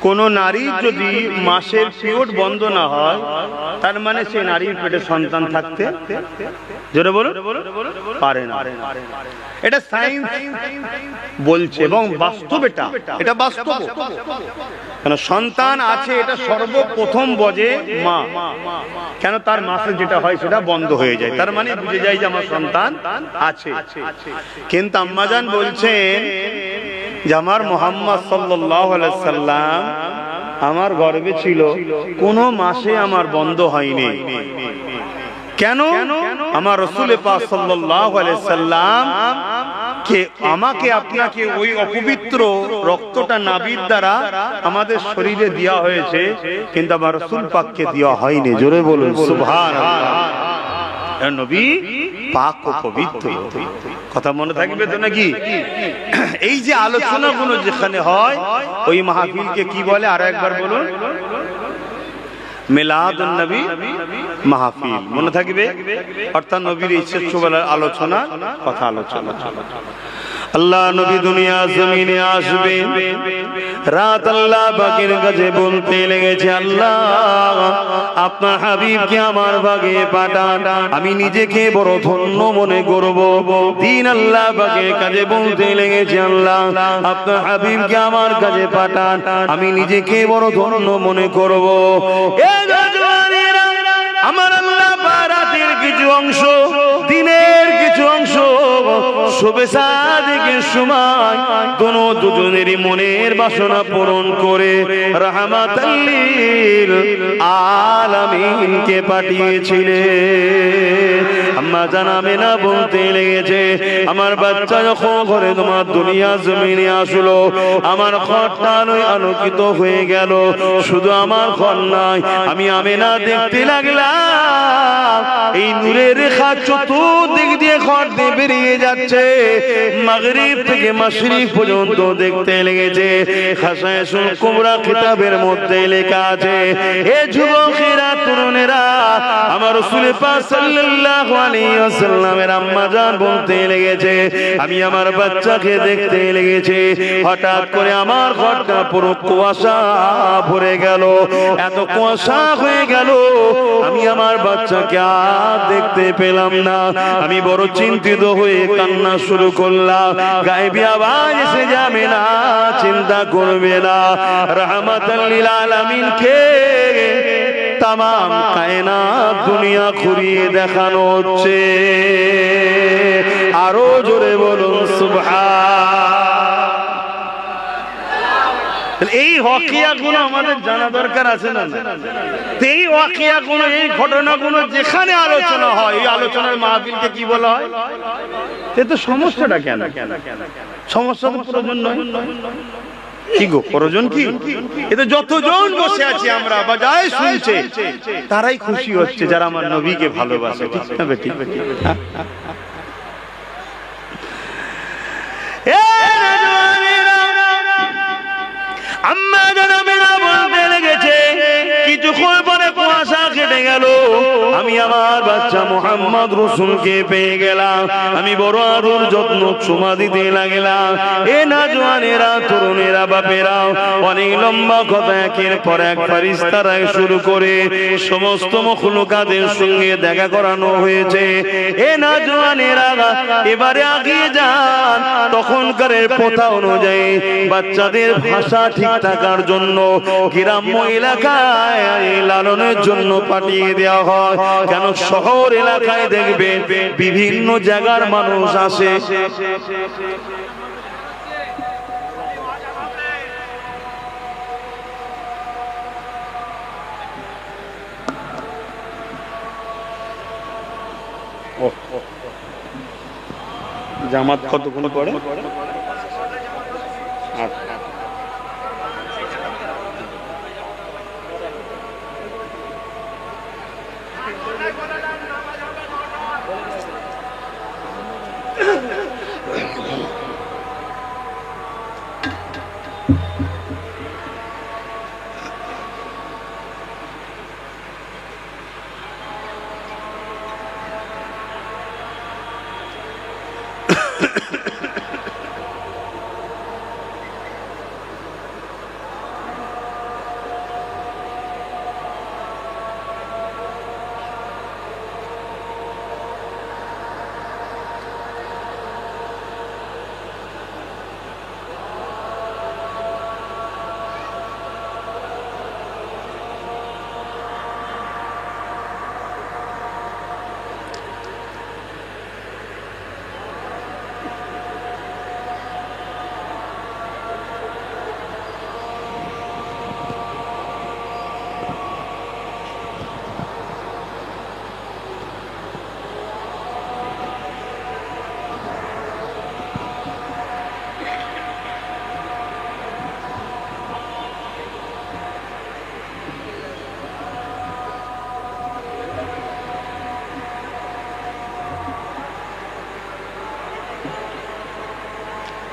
কোন নারী যদি মাসের পিরিয়ড বন্ধ না হয়, তার মানে সে নারীর পেটে সন্তান থাকতে, জোরে বলো, পারে না। এটা সায়েন্স বলছে এবং বাস্তব, এটা বাস্তব। কেন? সন্তান আছে, এটা সর্বপ্রথম বোঝে মা। কেন? তার মাসে যেটা হয় সেটা বন্ধ হয়ে যায়, তার মানে বুঝে যায় যে আমার সন্তান আছে। কিন্তু আম্মাজান বলছেন যে আমার মুহাম্মদ সাল্লাল্লাহু আলাইহি সাল্লাম আমার গর্ভে ছিল, কোন মাসে আমার বন্ধ হয়নি। কেন? আমার রাসূল পাক সাল্লাল্লাহু আলাইহি সাল্লাম কে আমাকে আপনাকে ওই অপবিত্র রক্তটা নাভির দ্বারা আমাদের শরীরে দেওয়া হয়েছে, কিন্তু আমার রাসূল পাককে দেওয়া হয়নি। জোরে বলুন সুবহানাল্লাহ। নবী পাক ও পবিত্র, কথা মনে থাকবে তো নাকি? এই যে আলোচনাগুলো যেখানে হয়, ওই মাহফিলকে কি বলে আর একবার বলুন? মিলাদুন নবী মাহফিল। মনে থাকবে? অর্থাৎ নবীর ইচ্ছের আলোচনা, কথা আলোচনা। আল্লাহ নবী দুনিয়া জমিনে আসবে, রাত আল্লাহ পাকের কাছে বলতে লেগেছে, আল্লাহ আপনার হাবিবকে আমার ভাগে পাঠান, আমি নিজেকে বড় ধন্য মনে করব। দিন আল্লাহ পাকের কাছে বলতে লেগেছে, আল্লাহ আপনার হাবিবকে আমার কাছে পাঠান, আমি নিজেকে বড় ধন্য মনে করব। আমার আল্লাহ রাতের কিছু অংশ, দিনের কিছু অংশ, শোবে সাদিকের সময় দুজনেরই মনের বাসনা পূরণ করে রাহমাতাল লিল আলামিনকে পাঠিয়েছিলেন। আম্মা জান আমিনা বলতে লেগেছে, আমার বাচ্চা যখন ঘরে তোমার দুনিয়া জমিনে আসলো, আমার ঘরটা আলোকিত হয়ে গেল। শুধু আমার ঘর নয়, আমি আমিনা দেখতে লাগলাম এই নূরের রেখা চতুর্দিক দিয়ে ঘর দিয়ে বেরিয়ে যাচ্ছে, মাগরিব থেকে মাশরিক পর্যন্ত দেখতে লেগেছে। খাসায়েসুল কুবরা কিতাবের মধ্যে লেখা আছে, হে যুবকেরা, তরুণেরা, আমার রাসূল পাক সাল্লাল্লাহু আলাইহি ওয়াসাল্লামের আম্মা জান বলতে লেগেছে, আমি আমার বাচ্চাকে দেখতে লেগেছে, হঠাৎ করে আমার ঘরটা পুরো কুয়াশা ভরে গেল, এত কুয়াশা হয়ে গেল, আমি আমার বাচ্চাকে আর দেখতে পেলাম না। আমি বড় চিন্তিত হয়ে কান্না শুরু করলাম। গায়েবী আওয়াজ এসে যাবে না, চিন্তা করবে না, রাহমাতাল লিল আলামিন কে তামাম কায়নাত দুনিয়া ঘুরিয়ে দেখানো হচ্ছে। আরো জোরে বলুন সুবহান। এই ওয়াকিয়াগুলো আমাদের জানা দরকার আছে না? এই ওয়াকিয়াগুলো, এই ঘটনাগুলো যেখানে আলোচনা হয়, এই আলোচনার মাহফিলকে কি বলা হয়? তো সমস্যাটা কেন? সমস্যা তো প্রয়োজন নয়। কি গো প্রয়োজন কি? এতে যতজন বসে আছি আমরা বা যাই শুনছে তারাই খুশি হচ্ছে যারা আমার নবীকে ভালোবাসে, ঠিক না বেটি? আম্মা জানাবেনা বলতে লেগেছে, কিছুক্ষণ পরে কুয়াশা কেটে গেল, আমি আমার বাচ্চা মুহাম্মদ রাসূলকে পেয়ে গেলাম। আমি বড় আদর যত্ন চুমা দিতে লাগলাম। এ নওজওয়ানেরা, তরুণেরা, বাপেরা, অনেক লম্বা কথা একের পর এক ফেরেশতারা শুরু করে সমস্ত মখলুকাতের সঙ্গে দেখা করানো হয়েছে। এ নওজওয়ানেরা এবারে আগিয়ে যান। তখনকার প্রথা অনুযায়ী বাচ্চাদের ভাষা ঠিক থাকার জন্য গ্রাম্য এলাকায় লালনের জন্য পাঠিয়ে দেওয়া হয়। কেন শহর এলাকায় দেখবে বিভিন্ন জায়গার মানুষ আসে, জামাত কতক্ষণ পড়ে?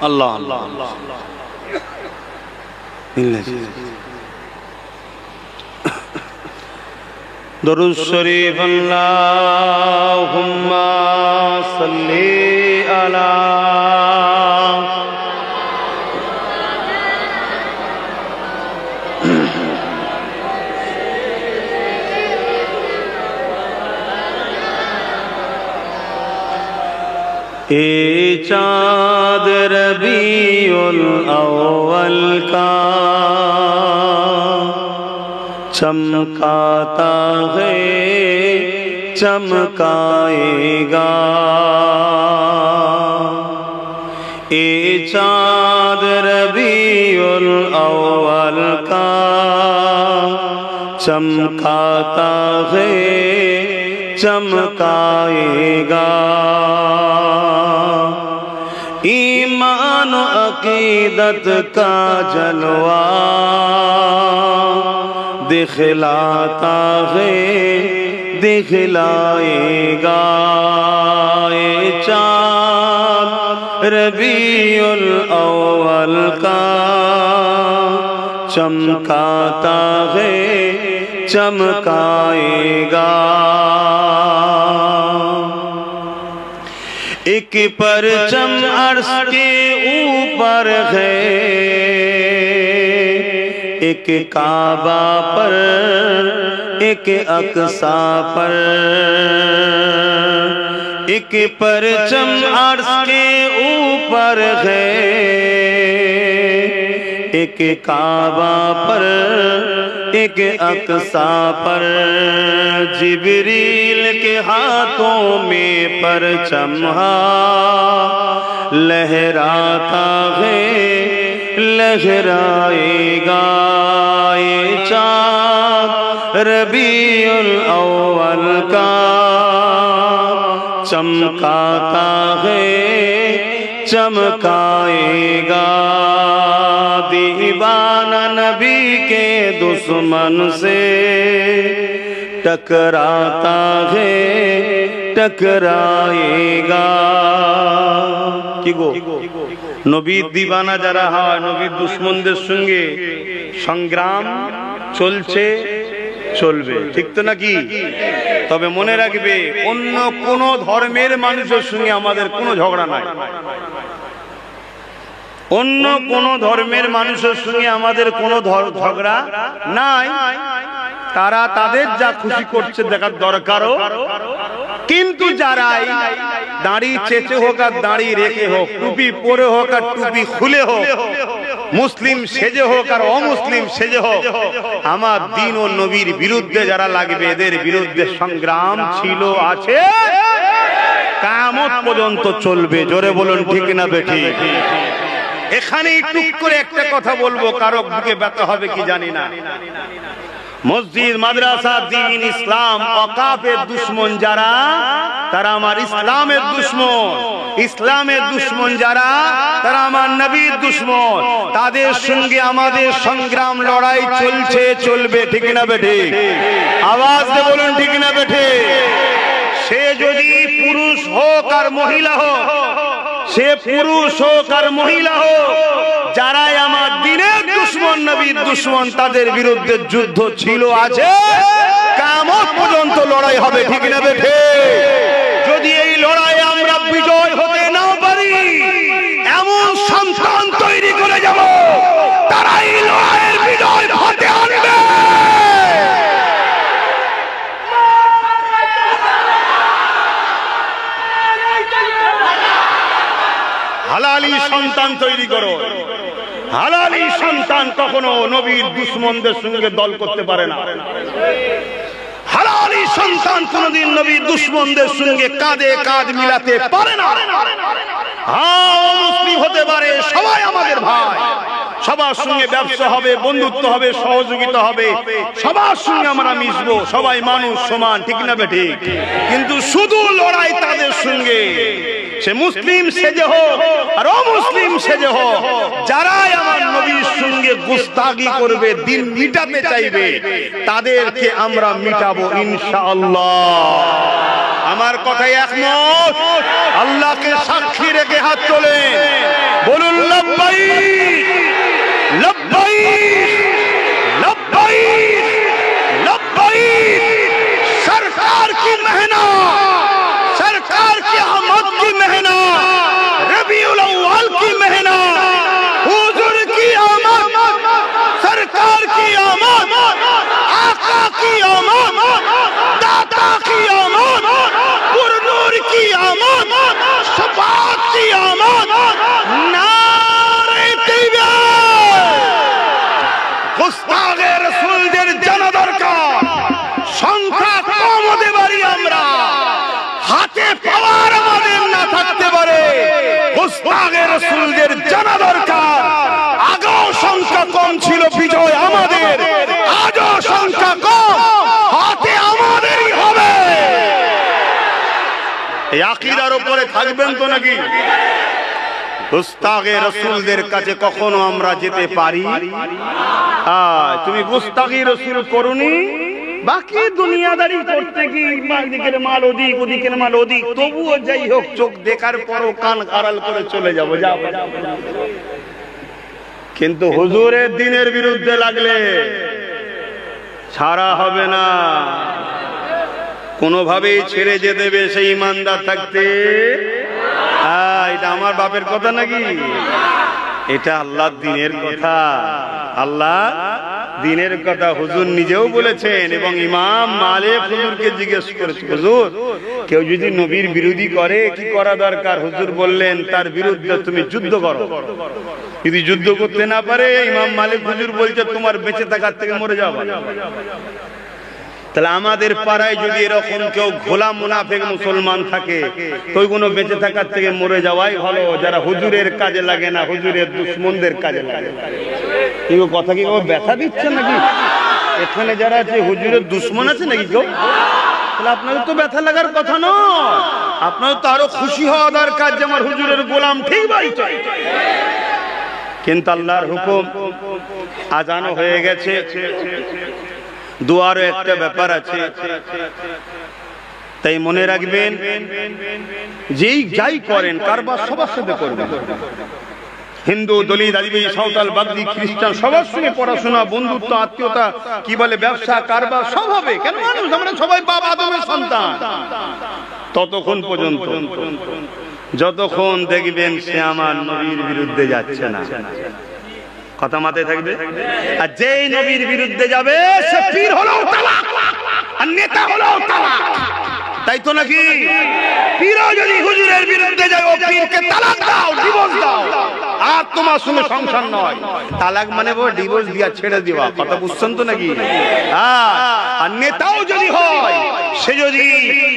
আল্লাহ আল্লাহ দরুদ শরীফ আল্লাহুম্মা সাল্লি আলা ए चाँद रबीउल अव्वल का चमकाता है चमकाएगा। ए चाँद रबीउल अव्वल का चमकाता है चमकाएगा। ईमान अकीदत का जलवा दिखलाता है दिखलाएगा। ये चाँद रबीउल अव्वल का चमकाता है चमकाएगा। एक परचम अर्श के ऊपर है, एक काबा पर एक अक्सा पर, एक परचम अर्श के ऊपर है, एक काबा पर एक अक्सा पर, जिब्रील के हाथों में परचम लहराता है, लहराएगा ये चाँद रबीउल अव्वल का, चमकाता है चमकाएगा। दीवाना नबी के दुश्मन से टकराता है टकराएगा। কি গো নবীর দিবানা যারা হয়, নবীর দুশমনদের সঙ্গে সংগ্রাম চলছে চলবে, ঠিক তো নাকি? তবে মনে রাখবে অন্য কোন ধর্মের মানুষের সঙ্গে আমাদের কোনো ঝগড়া নাই, অন্য কোন ধর্মের মানুষের সঙ্গে আমাদের কোনো ঝগড়া নাই। তারা তাদের যা খুশি করছে দেখার দরকারও, কিন্তু যারাই দাড়ি চেঁচে হোক আর দাড়ি রেখে হোক, টুপি পরে হোক আর টুপি খুলে হোক, মুসলিম সেজে হোক আর অমুসলিম সেজে হোক, আমার দ্বীন ও নবীর বিরুদ্ধে যারা লাগবে এদের বিরুদ্ধে সংগ্রাম ছিল, আছে, কিয়ামত পর্যন্ত চলবে। জোরে বলুন ঠিক না বেঠিক? এখানে টুক করে একটা কথা বলবো, কারো বুকে ব্যথা হবে কি জানি না। মসজিদ মাদ্রাসা দ্বীন ইসলাম ওয়াকাফের দুশমন যারা, তারা আমার ইসলামের দুশমন। ইসলামের দুশমন যারা, তারা আমার নবীর দুশমন। তাদের সঙ্গে আমাদের সংগ্রাম লড়াই চলছে চলবে, ঠিক না বেঠিক? আওয়াজ দিয়ে বলুন ঠিক না বেঠিক? সে যদি পুরুষ হোক আর মহিলা হোক, সে পুরুষ হোক আর মহিলা হোক, যারাই আমার দ্বীনের দুশমন নবীর দুশমন, তাদের বিরুদ্ধে যুদ্ধ ছিল, আছে, কিয়ামত পর্যন্ত লড়াই হবে, ঠিক না বেঠিক? যদি এই লড়াইয়ে আমরা বিজয় হতে না পারি, এমন সন্তান তৈরি করে যাব তারা এই লড়াইয়ের বিজয় হাতে আনবে। হালালি সন্তান তৈরি করো। হালালি সন্তান কখনো নবীর দুশমনদের সঙ্গে দল করতে পারে না। হালালি সন্তান কোনদিন নবীর দুশমনদের সঙ্গে কাঁধে কাঁধ মিলাতে পারে না। হ্যাঁ, মুসলিম হতে পারে, সবাই আমাদের ভাই, সবার সঙ্গে ব্যবসা হবে, বন্ধুত্ব হবে, সহযোগিতা হবে, সবার সঙ্গে আমরা মিশবো, সবাই মানুষ সমান, ঠিক না বেঠিক? কিন্তু শুধু লড়াই তাদের সঙ্গে, সে মুসলিম সেজে হোক আর অমুসলিম সেজে হোক, যারাই আমার নবীর সঙ্গে গুস্তাগি করবে, দিন মিটাতে চাইবে, তাদেরকে আমরা মিটাবো ইনশাআল্লাহ। আমার কথায় একমত? আল্লাহকে সাক্ষী রেখে হাত তোলেন, বলুন লব্বাইক লব্বাইক লব্বাইক লব্বাইক। सरकार की मेहनत, सरकार की आमद की मेहनत, रबीउल अव्वल की मेहनत, हुजूर की आमद, सरकार की आमद, आका की आमद, दाता की आमद, पुरनूर की आमद, शफाअत की आमद, नारे तकबीर। गुस्तागे रसूलদের জানা দরকার, সংখ্যা কম হতে পারি আমরা, হাতে পাওয়ার আমাদের না থাকতে পারে, গুস্তাগে রাসূলদের জানা দরকার। আগেও সংখ্যা কম ছিল, বিজয় আমাদের, আজও সংখ্যা কম, হাতে আমাদেরই হবে। এই আকীদার উপরে থাকবেন তো নাকি? গুস্তাগে রাসূলদের কাছে কখনো আমরা যেতে পারি? তুমি গুস্তাগি রাসূল করুনি, বাকি দুনিয়াদারি করতে কি, একদিকের মাল ওদিক, ওদিকের মাল ওদিক, তবুও যাই হোক চোখ দেখার পরও কান আড়াল করে চলে যাবো, যাবো। কিন্তু হুজুরের দ্বীনের বিরুদ্ধে লাগলে ছাড়া হবে না, কোনোভাবেই ছেড়ে যেতে দেবে সেই ইমানদার থাকতে। এটা আমার বাপের কথা নাকি? এটা আল্লাহর দ্বীনের কথা, আল্লাহ দ্বীনের কথা হুজুর নিজেও বলেছেন। এবং ইমাম মালিক হুজুরকে জিজ্ঞেস করেছে, হুজুর কেউ যদি নবীর বিরোধী করে কি করা দরকার? হুজুর বললেন তার বিরুদ্ধে তুমি যুদ্ধ করো। যদি যুদ্ধ করতে না পারে, ইমাম মালিক হুজুর বলছে তোমার বেঁচে থাকার থেকে মরে যাওয়া। তাহলে আমাদের পাড়ায় যদি এরকম কেউ ঘোলা মুনাফিক মুসলমান থাকে, তো ওইগুলো বেঁচে থাকার থেকে মরে যাওয়াই ভালো, যারা হুজুরের কাজে লাগে না, হুজুরের দুশমনদের কাজে লাগে। কি কথা কি ব্যথা দিচ্ছে নাকি? এখানে যারা আছে হুজুরের দুশমন আছে নাকি কেউ? তাহলে আপনাদের তো ব্যথা লাগার কথা নয়, আপনাদের তো আরো খুশি হওয়া দরকার যে আমার হুজুরের গোলাম ঠিক বলছে। কিন্তু আল্লাহর হুকুম, আজানও হয়ে গেছে, দুয়ারও একটা ব্যাপার আছে। তাই মনে রাখবেন, যেই যাই করেন কারবার সবার সাথে করবেন। হিন্দু, দলিত, আদিবাসী, সাঁওতাল, বাগদি, খ্রিস্টান সবার সঙ্গে পড়াশোনা, বন্ধুত্ব, আত্মীয়তা, কি বলে ব্যবসা, কারবার সব হবে। কেন? মানুষ আমরা সবাই বাপ আদমের সন্তান। ততক্ষণ পর্যন্ত যতক্ষণ দেখবেন সে আমার নবীর বিরুদ্ধে যাচ্ছে না, কথা মাথায় থাকবে। আর যেই নবীর বিরুদ্ধে যাবে সে পীর হলো তালাক, আর নেতা হলো তালাক, তাই তো নাকি? পীরও যদি হুজুরের বিরুদ্ধে যায়, ও পীরকে তালাক দাও, ডিভোর্স দাও, আর তোমার সঙ্গে সংসার নয়। তালাক মানে ডিভোর্স দিয়া ছেড়ে দেওয়া, কথা বুঝছেন তো নাকি? আর নেতাও যদি হয়, সে যদি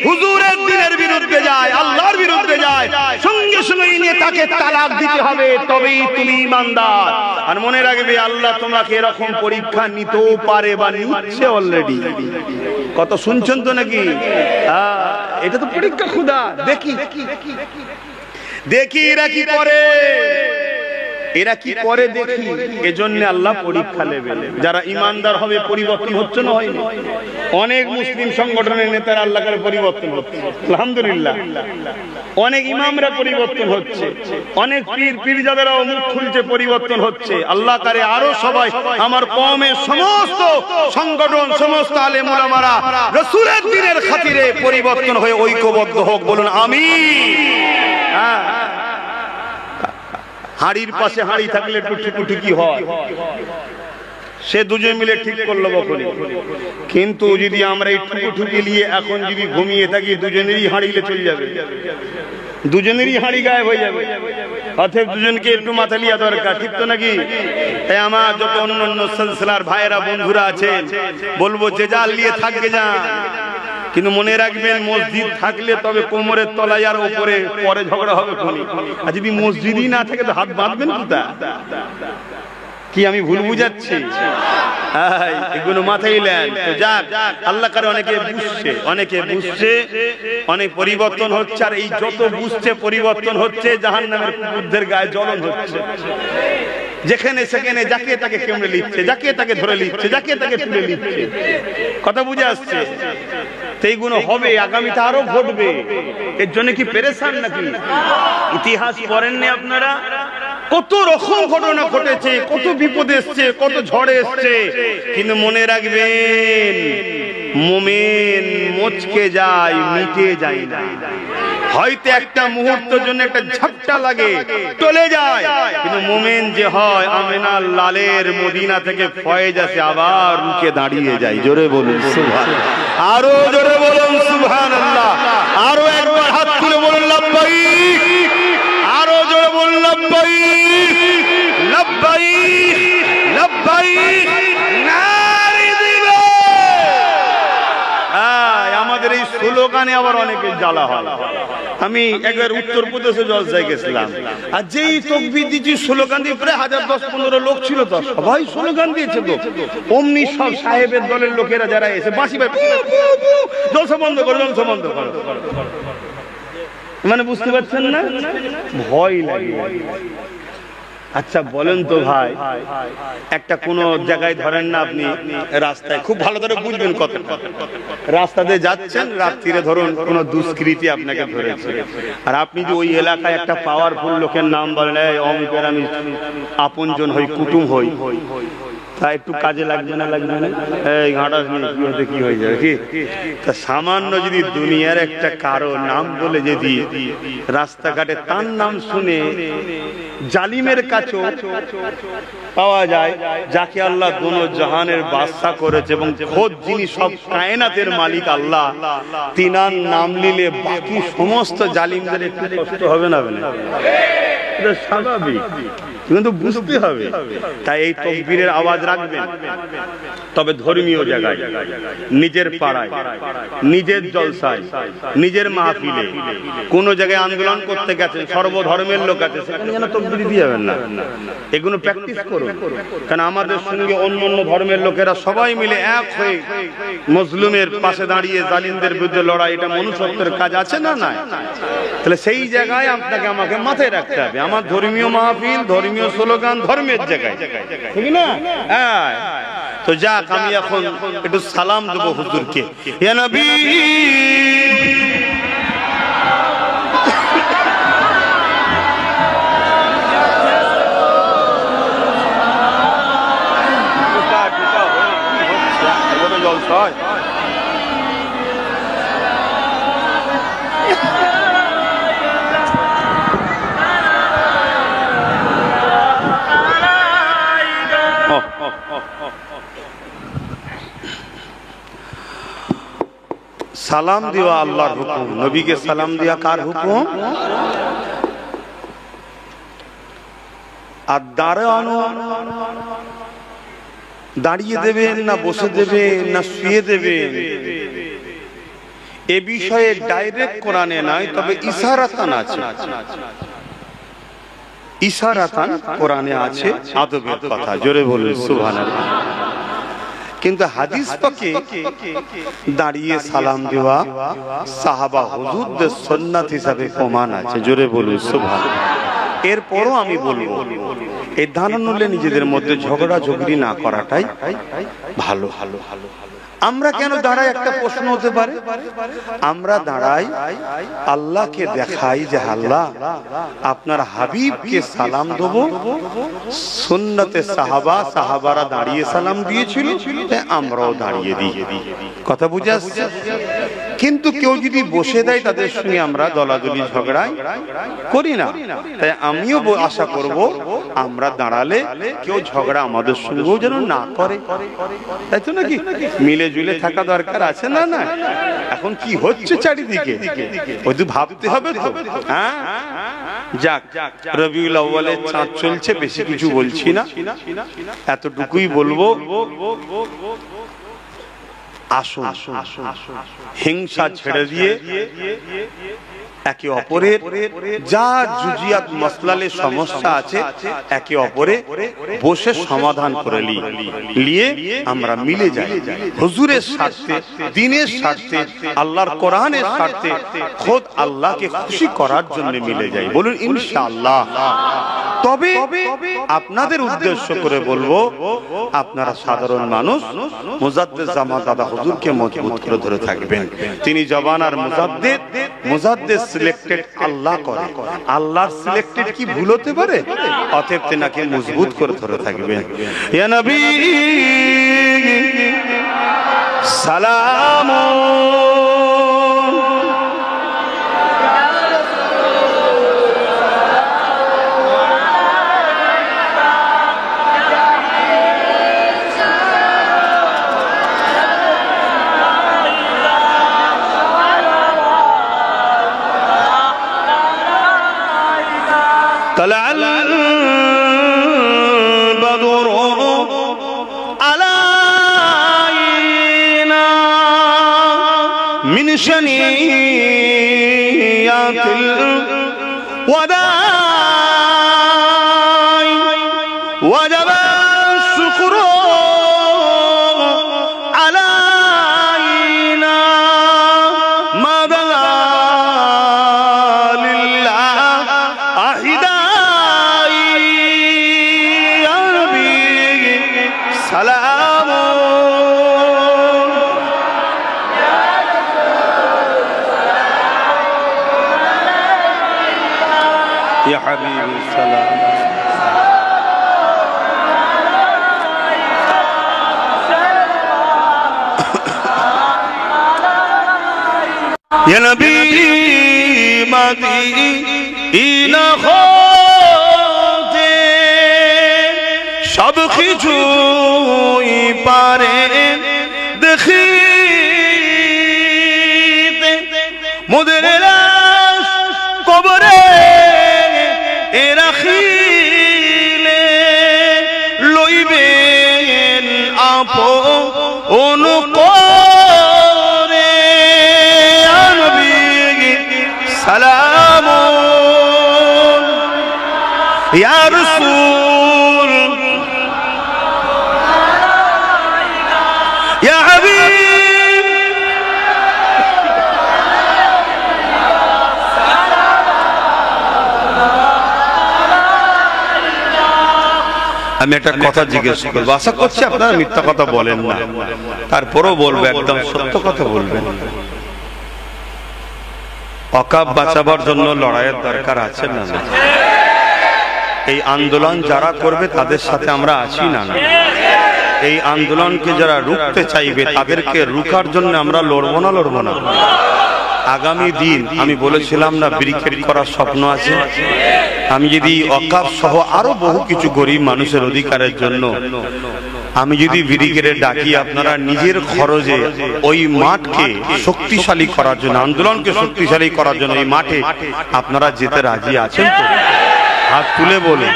হুজুরের দ্বীনের বিরুদ্ধে যায়, আল্লাহর বিরুদ্ধে যায়, সঙ্গে সঙ্গে নেতাকে তালাক দিতে হবে, তবেই তুমি ঈমানদার। আর মনে রাখবে, আল্লাহ তোমাকে এরকম পরীক্ষা নিতেও পারে বা নিচ্ছে অলরেডি। কত শুনছেন তো নাকি? এটা তো পরীক্ষা খুদা। দেখি দেখি এরা কি করে, এরা কি করে দেখি। এজন্য আল্লাহ পরীক্ষা নেবেন। যারা ইমানদার হবে পরিবর্তন হচ্ছে না, হয়নি। অনেক মুসলিম সংগঠনের নেতারা আল্লাহ করে পরিবর্তন হচ্ছে, আলহামদুলিল্লাহ। অনেক ইমামরা পরিবর্তন হচ্ছে, অনেক পীর পীরজাদারাও মুখ খুলছে, পরিবর্তন হচ্ছে। আল্লাহ করে আরো সবাই আমার কওমের সমস্ত সংগঠন, সমস্ত আলেম উলামারা রাসূলের দ্বীনের খাতিরে পরিবর্তন হয়ে ঐক্যবদ্ধ হোক, বলুন আমিন। হাড়ির পাশে হাড়ি থাকলে টুটি কি হয়? সে দুজন মিলে ঠিক করলো বকরি। কিন্তু যদি আমরা এই টুকি নিয়ে এখন যদি ঘুমিয়ে থাকি, দুজনেরই হাড়িলে চলে যাবে, দুজনেরই হাড়ি গায়েব হয়ে যাবে। অতএব দুজনকে একটু মাথা লিয়া দরকার, ঠিক তো নাকি? তাই আমার যত অন্যান্য সিলসিলার ভাইয়েরা বন্ধুরা আছেন, বলবো যে জাল নিয়ে থাকবে যা, কিন্তু মনে রাখবেন মসজিদ থাকলে তবে কোমরের তলায় আর উপরে পরে ঝগড়া হবে কোনি। আর যদি মসজিদই না থাকে তো হাত বাঁধবেন কোথায়? কি আমি ভুল বুঝাচ্ছি? এগুলো মাথায় নেন। তো যাক, আল্লাহ করে অনেকে বুঝছে, অনেকে বুঝছে, অনেক পরিবর্তন হচ্ছে। আর এই যত বুঝছে পরিবর্তন হচ্ছে, জাহান্নামের কুকুরদের গায়ে জ্বলন হচ্ছে। যেখানে সেখানে যাকে তাকে কেমড়ে লিখছে, যাকে তাকে ধরে লিখছে, যাকে তাকে তুলে লিখছে। কথা বুঝে আসছে? এইগুলো হবে, আগামীতে আরো ঘটবে। এর জন্য কি পেরেশান নাকি? ইতিহাস পড়েননি আপনারা? কত রকম ঘটনা ঘটেছে, কত বিপদ এসছে, কত ঝড় এসছে। কিন্তু মনে রাখবেন, মুমিন মুচকে যায়, মিটে যায় না। হয়তো একটা মুহূর্তের জন্য একটা ঝাপটা লাগে, চলে যায়, কিন্তু মুমিন যে হয়, আমিনার লালের মদিনা থেকে ফয়েজ আসে, আবার রুকে দাঁড়িয়ে যায়। জোরে বলুন সুবহানাল্লাহ, আরো জোরে বলুন সুবহানাল্লাহ, আরো একবার হাত তুলে বলুন লাব্বাইক, আরো জোরে বলুন লাব্বাইক, লাব্বাইক, লাব্বাইক। আমাদের এই স্লোগানে আবার অনেকে জ্বালা হয়। আমি একবার উত্তরপ্রদেশে জলসায় গেছিলাম, আর যেই তাকবীর দিয়েছি স্লোগান দিয়ে প্রায় 1000-15 লোক ছিল, তো সবাই স্লোগান দিয়েছে। তো অমনি সব সাহেবের দলের লোকেরা যারা এসে বাঁশি ভাই জলসা বন্ধ করো, জলসা বন্ধ করো। মানে বুঝতে পারছেন না? ভয় লাগে। আচ্ছা বলেন তো ভাই, একটা কোন জায়গায় ধরেন না আপনি রাস্তায়, খুব ভালো করে বুঝবেন, কত রাস্তাতে যাচ্ছেন, রাত্রিরে ধরুন কোন দুষ্কৃতী আপনাকে ধরেছে, আর আপনি যে ওই এলাকায় একটা পাওয়ারফুল লোকের নাম বলেন, এই অমুকের আমি আপনজন হই, কুটুম হই, তা একটু কাজে লাগবে না? লাগবে না? এই ঘাটা কি হতে কি হয়ে যাবে কি? তা সামান্য যদি দুনিয়ার একটা কারো নাম বলে যদি রাস্তাঘাটে তার নাম শুনে জালিমের কাছেও পাওয়া যায় যাকে আল্লাহ দোনো জাহানের বাদশা করেছে এবং খোদ যিনি সব কায়নাতের মালিক আল্লাহ, তিনার নাম নিলে বাকি সমস্ত জালিমদের একটু কষ্ট হবে না? এটা স্বাভাবিক, কিন্তু বুঝতে হবে। তাই এই তাকবীরের আওয়াজ রাখবেন, তবে ধর্মীয় জায়গায়, নিজের পাড়ায়, নিজের জলসায়, নিজের মাহফিলে, কোন জায়গায় আন্দোলন করতে গেছেন, সর্বধর্মের লোক আছে, সেখানে যেন তাকবীর দিয়ে যাবেন না। এগুলো প্র্যাকটিস করুন, কারণ আমাদের সঙ্গে অন্য অন্য ধর্মের লোকেরা সবাই মিলে এক হয়ে মজলুমের পাশে দাঁড়িয়ে জালিমদের বিরুদ্ধে লড়াই, এটা মনুষ্যত্বের কাজ আছে না? না। তাহলে সেই জায়গায় আপনাকে আমাকে মাথায় রাখতে হবে, আমার ধর্মীয় মাহফিল, ধর্মীয় স্লোগান ধর্মের জায়গায়, ঠিক না? তো যাক, আমি এখন একটু সালাম দেবো হুজুরকে। ইয়া নবী জলসায় সালাম দেওয়া আল্লাহর হুকুম, নবীকে সালাম দেওয়া কার হুকুম? আর দাঁড়ানো, দাঁড়িয়ে দেবেন না বসে দেবেন না শুয়ে দেবেন, এ বিষয়ে ডাইরেক্ট কোরআনে নাই, তবে ইশারাতান আছে, ইশারাতান কোরআনে আছে আদবের কথা। জোরে বলুন সুবহানাল্লাহ। কিন্তু হাদিস পাকে দাঁড়িয়ে সালাম দেওয়া সাহাবা হুজুরদের সুন্নাত হিসাবে প্রমাণ আছে। জোরে বলুন সুবহানাল্লাহ। এরপরও আমি বলবো, এই দাঁড়ানোলে নিজেদের মধ্যে ঝগড়া ঝগড়ি না করাটাই ভালো। আমরা কেন দাঁড়াই? একটা প্রশ্ন হতে পারে। আমরা দাঁড়াই আল্লাহকে দেখাই যে আল্লাহ আপনার হাবিবকে সালাম দেব, সুন্নতে সাহাবারা দাঁড়িয়ে সালাম দিয়েছিল, আমরাও দাঁড়িয়ে দিই। কথা বুঝে আসছে? কিন্তু কেউ যদি বসে দেয়, তাদের সঙ্গে আমরা দলাদলি ঝগড়াই করি না। তাই আমিও আশা করব আমরা দাঁড়ালে কেউ ঝগড়া আমাদের সঙ্গেও যেন না করে, তাই তো নাকি? মিলে জুলে থাকা দরকার আছে না? না, এখন কি হচ্ছে চারিদিকে ওই তো ভাবতে হবে তো। হ্যাঁ, যাক, রবিউল আউয়ালের চাঁদ চলছে, বেশি কিছু বলছি না, এতটুকুই বলবো। আসুন হিংসা ছেড়ে দিয়ে একে অপরের যা জুজিয়াত মাসলালে সমস্যা আছে একে অপরে বসে সমাধান করে নিয়ে আমরা মিলে যাই, হুজুরের স্বার্থে, দ্বীনের স্বার্থে, আল্লাহর কোরআনের স্বার্থে, খোদ আল্লাহকে খুশি করার জন্য মিলে যাই। বলুন ইনশাআল্লাহ। তবে আপনাদের উদ্দেশ্য করে বলবো, আপনারা সাধারণ মানুষ, মুজাদ্দেদ জামাত দাদা হুজুরকে মজবুত করে ধরে থাকবেন। তিনি জবানার মুজাদ্দেদ সিলেক্টেড আল্লাহ করে, আল্লাহর সিলেক্টেড কি ভুল হতে পারে? অতএব তেনাকে মজবুত করে ধরে থাকবেন। ইয়া নবী সালাম طلع البدر علينا من شنيات الوداع وجب الشكر علينا ما بدا لله أحدا سلام يا حبيبي سلام يا نبي مدينة মোদের লাশ কবরে রাখিলে লইবেন আপন করে নবী সালাম ইয়া রাসূল ইয়া হাবিব আমি একটা কথা জিজ্ঞেস করবো, আশা করছি আপনারা মিথ্যা কথা বলেন না, তারপরও বলবো, একদম সত্য কথা বলবেন। ওয়াকফ বাঁচাবার জন্য লড়াইয়ের দরকার আছে না? এই আন্দোলন যারা করবে তাদের সাথে আমরা আছি না? এই আন্দোলনকে যারা রুখতে চাইবে তাদেরকে রুখার জন্য আমরা লড়বো না? লড়বো না? আগামী দিন আমি বলেছিলাম না ব্রিকেট করার স্বপ্ন আছে, আমি যদি ওয়াকফ সহ আরো বহু কিছু গরিব মানুষের অধিকারের জন্য আমি যদি ব্রিগেডে ডাকি, আপনারা নিজের খরচে ওই মাঠকে শক্তিশালী করার জন্য, আন্দোলনকে শক্তিশালী করার জন্য এই মাঠে আপনারা যেতে রাজি আছেন তো? হাত তুলে বলে।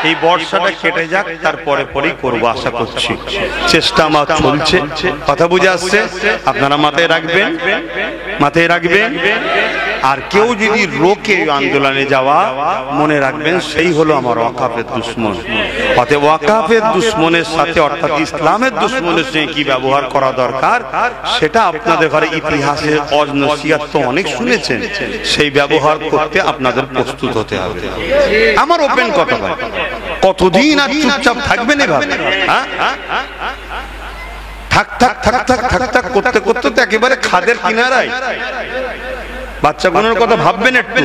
এই বর্ষাটা কেটে যাক, তারপরে পরেই করবো আশা করছি, চেষ্টা আমার চলছে। কথা বুঝে আসছে? আপনারা মাথায় রাখবেন, মাথায় রাখবেন। আর কেউ যদি রোকে আন্দোলনে যাওয়া, মনে রাখবেন সেই হলো আমার ওয়াকফের দুশমন। অতএব ওয়াকফের দুশমনের সাথে, অর্থাৎ ইসলামের দুশমনের সঙ্গে কি ব্যবহার করা দরকার সেটা আপনাদের ঘরে ইতিহাসে নসিহত তো অনেক শুনেছেন, সেই ব্যবহার করতে আপনাদের প্রস্তুত হতে হবে। আমার ওপেন কথা ভাই, কতদিন আর চুপচাপ থাকবেন এভাবে? থাক থাক থাক থাক থাক থাক করতে করতে তো একেবারে খাদের কিনারায়। বাচ্চাগুলোর কথা ভাববেন একটু,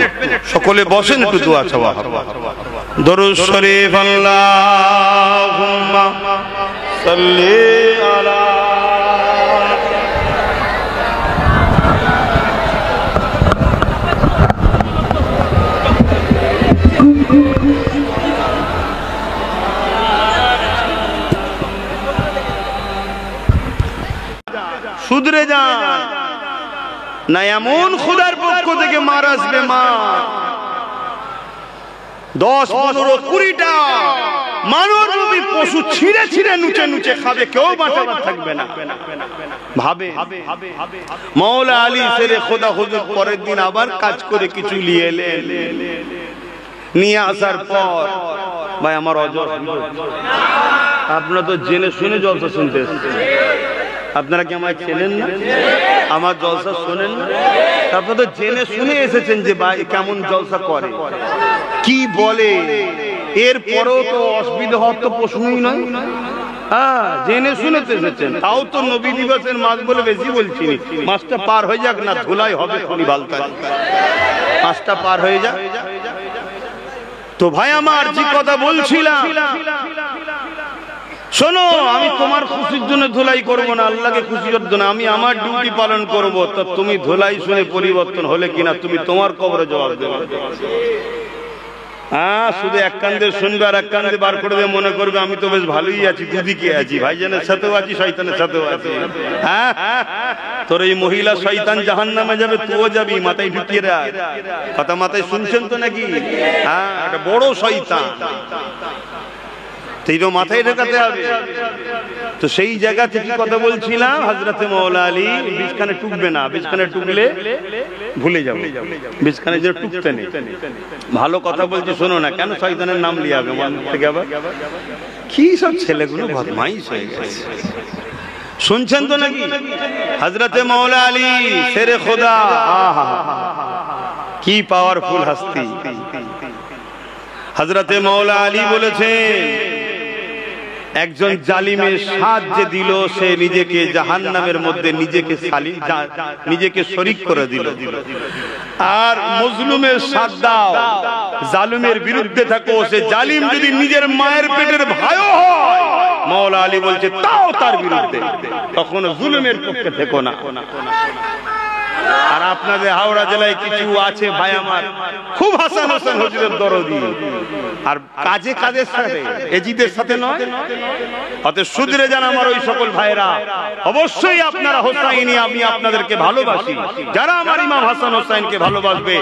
সকলে বসেন, একটু দোয়া চাওয়া হবে। দরুদ শরীফ আল্লাহুম্মা সাল্লি আলা শুধরে যান না, এমন খোদার পক্ষ থেকে মার আসবে, মা 10, 15, 20টা মানবরূপী পশু ছিঁড়ে ছিঁড়ে নুচে নুচে খাবে, কেউ বাঁচাবার থাকবে না। ভাবে মৌলা আলী শেরে খোদা হুজুর পরের দিন আবার কাজ করে কিছু নিয়ে এলেন, নিয়ে আসার পর ভাই আমার অজর, আপনারা তো জেনে শুনে জলসা শুনতে এসেছেন, আপনারা কি আমায় চেনেন না? আমার জলসা শোনেন না? আপনারা তো জেনে শুনে এসেছেন যে ভাই কেমন জলসা করে, কি বলে, এরপরেও তো অসুবিধা হওয়ার তো প্রশ্নই নয়। হ্যাঁ, জেনে শুনে এসেছেন, তাও তো নবী দিবসের মাস বলে বেশি বলছি, মাসটা পার হয়ে যাক না, ধুলাই হবে খুবই ভালতা, মাসটা পার হয়ে যাক। তো ভাই আমার যে কথা বলছিলাম, শোনো, আমি তোমার খুশির জন্য ধুলাই করবো না, আল্লাহকে খুশি করতে না, আমি আমার ডিউটি পালন করবো। তো তুমি ধুলাই শুনে পরিবর্তন হলে কিনা তুমি তোমার কবরে জবাব দেবে। হ্যাঁ, শুধু এক কান্দে শুনবে আর এক কান্দে বার করে দেবে, মনে করবে আমি তো বেশ ভালোই আছি, দুদিকে আছি, ভাইজানের সাথেও আছি, শয়তানের সাথেও আছি। হ্যাঁ, তোর এই মহিলা শয়তান জাহান্নামে যাবে, তুইও যাবি, মাথায় ঢুকিয়ে রাখ। কথা মাথায় শুনছেন তো নাকি? হ্যাঁ, একটা বড় শয়তান, সেইটা মাথায় ঢোকাতে হবে। তো সেই জায়গা থেকে কথা বলছিলাম, হযরতে মাওলা আলী বিছখানে টুকবে না, বিছখানে টুকলে ভুলে যাবে, বিছখানে যে টুকতে নেই। ভালো কথা বলছি, শোনো না, কেন শয়তানের নাম লিয়ে হবে মন থেকে? আবার কি সব ছেলেগুলো বদমাইশ হয়ে গেছে, শুনছেন তো নাকি? হযরতে মাওলা আলী শেরে খোদা, আহা কি পাওয়ারফুল হস্তি। হযরতে মাওলা আলী বলেছেন, একজন জালিমের সাহায্য দিল, সে নিজেকে জাহান্নামের মধ্যে নিজেকে শরীক করে দিল। আর মজলুমের সাথ দাও, জালিমের বিরুদ্ধে থাকো, সে জালিম যদি নিজের মায়ের পেটের ভাইও হয়, মাওলা আলী বলছে তাও তার বিরুদ্ধে, তখন জুলুমের পক্ষে থেকো না। আর আপনাদের হাওড়া জেলায় কিছু আছে ভাই আমার খুব হাসান হোসেন হুজুরের দরদি, আর কাজে কাজের সাথে এজিদের সাথে নয়। অতএব শুধরে যান আমার ওই সকল ভাইরা, অবশ্যই আপনারা হোসাইনি, আমি আপনাদেরকে ভালোবাসি। যারা আমার ইমাম হাসান হোসেনকে ভালোবাসবে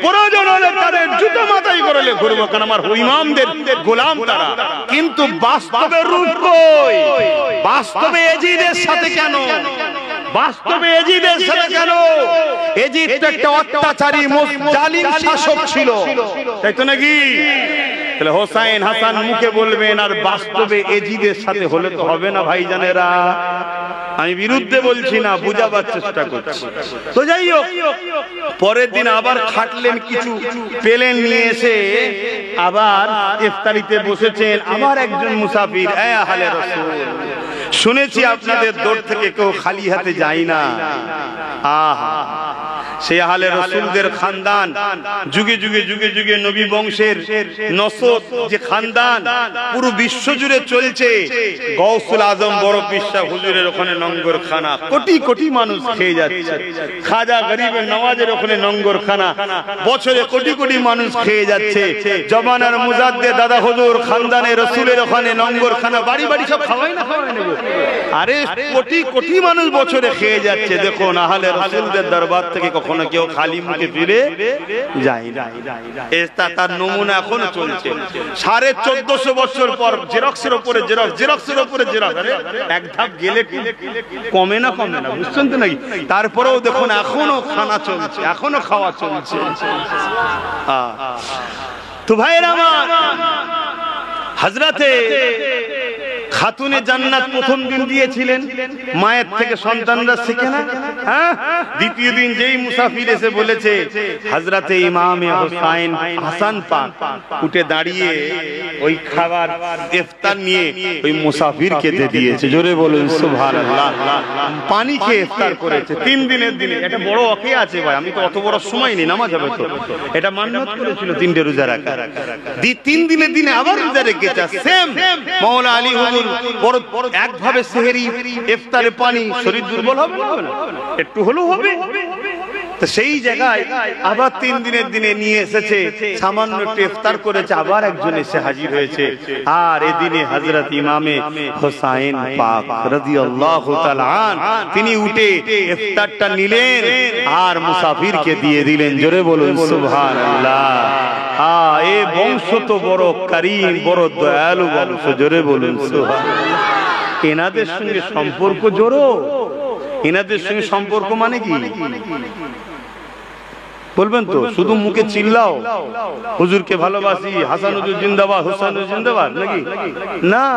প্রয়োজন হলে তাদের জুতো মাথায় করলে ঘুরবো, কারণ আমার ইমামদের গোলাম তারা। কিন্তু বাস্তবে রূপ কই? বাস্তবে এজিদের সাথে কেন? বাস্তবে এজিদের সাথে কেন? এজিদ তো একটা অত্যাচারী জালিম শাসক ছিল, তাই তো নাকি? তাহলে হোসাইন হাসান মুখে বলবেন, আর বাস্তবে এজিদের সাথে হলে তো হবে না ভাইজানেরা। আমি বিরুদ্ধে বলছি না, বুঝাবার চেষ্টা করছি। তো যাই হোক, পরের দিন আবার খাটলেন, কিছু পেলেন, নিয়ে এসে আবার ইফতারিতে বসেছেন। আবার একজন মুসাফির, এ আহলে রাসূল, শুনেছি আপনাদের দৌড় থেকে কেউ খালি হাতে যায় না। আহা, সেই আহলে রাসূলদের খানদান, যুগে যুগে যুগে যুগে নবী বংশের নসব যে খানদান পুরো বিশ্ব জুড়ে চলছে। গৌসুল আজম বড় পিসা হুজুরের ওখানে লঙ্গর খানা, কোটি কোটি মানুষ খেয়ে যাচ্ছে। খাজা গরিবের নওয়াজের ওখানে লঙ্গর খানা, বছরে কোটি কোটি মানুষ খেয়ে যাচ্ছে। জমানার মুজাদ্দে দাদা হুজুর খানদানে রাসূলের ওখানে লঙ্গর খানা, বাড়ি বাড়ি সব খাওয়াই না খাওয়াই নেব। আরে কোটি কোটি মানুষ বছরে খেয়ে যাচ্ছে। দেখুন আহলে রাসূলদের দরবার থেকে কখনো কেউ খালি মুখে ফিরে যায় না। এটা তার নমুনা এখনো চলছে। 1450 বছর পর জেরক্সের উপরে জেরক্স, জেরক্সের উপরে জেরক্স। আরে এক ধাপ গেলে কমে না, কমে না, বুঝছেন তো নাকি? তারপরেও দেখুন এখনো খানা চলছে, এখনো খাওয়া চলছে। তো ভাইরা আমার, হযরতে খাতুনে জান্নাত প্রথম দিন দিয়েছিলেন, মায়ের থেকে সন্তানরা শিখে না? হ্যাঁ, দ্বিতীয় দিন যেই মুসাফির এসে বলেছে হযরতে ইমামে হোসাইন হাসান পাক উঠে দাঁড়িয়ে ওই খাবার ইফতার নিয়ে ওই মুসাফিরকে দিয়ে দিয়েছে। জোরে বলুন সুবহানাল্লাহ। পানি খেয়ে ইফতার করেছে 3 দিনের দিনে। এটা বড় ওকে আছে ভাই, আমি তো অত বড় সময় নেই, নামাজ হবে তো। এটা মান্নত করেছিল 3টে রোজা রাখা, 3 দিনের দিনে আবার রোজা রেখেছে। সেম মাওলানা আলী হুজুর বড় একভাবে সেহরি ইফতারে পানি, শরীর দুর্বল হবে না? একটু হলেও হবে। তো সেই জায়গায় আবার 3 দিনের দিনে নিয়ে এসেছে, সামান্য একটু ইফতার করেছে, আবার একজন এসে হাজির হয়েছে। আর এদিনে হযরত ইমামে হোসাইন পাক রাদিয়াল্লাহু তাআলা আন তিনি উঠে ইফতারটা নিলেন আর মুসাফিরকে দিয়ে দিলেন। জোরে বলুন সুবহানাল্লাহ। এই বংশ তো বড় করিম, বড় দয়ালু বংশ। জোরে বলুন সুবহানাল্লাহ। এনাদের সঙ্গে সম্পর্ক জোড়ো। এনাদের সঙ্গে সম্পর্ক মানে কি বলবেন তো? শুধু মুখে চিল্লাও হুজুরকে ভালোবাসি, হাসান হুজুর জিন্দাবাদ, হোসেন হুজুর জিন্দাবাদ, নাকি? না,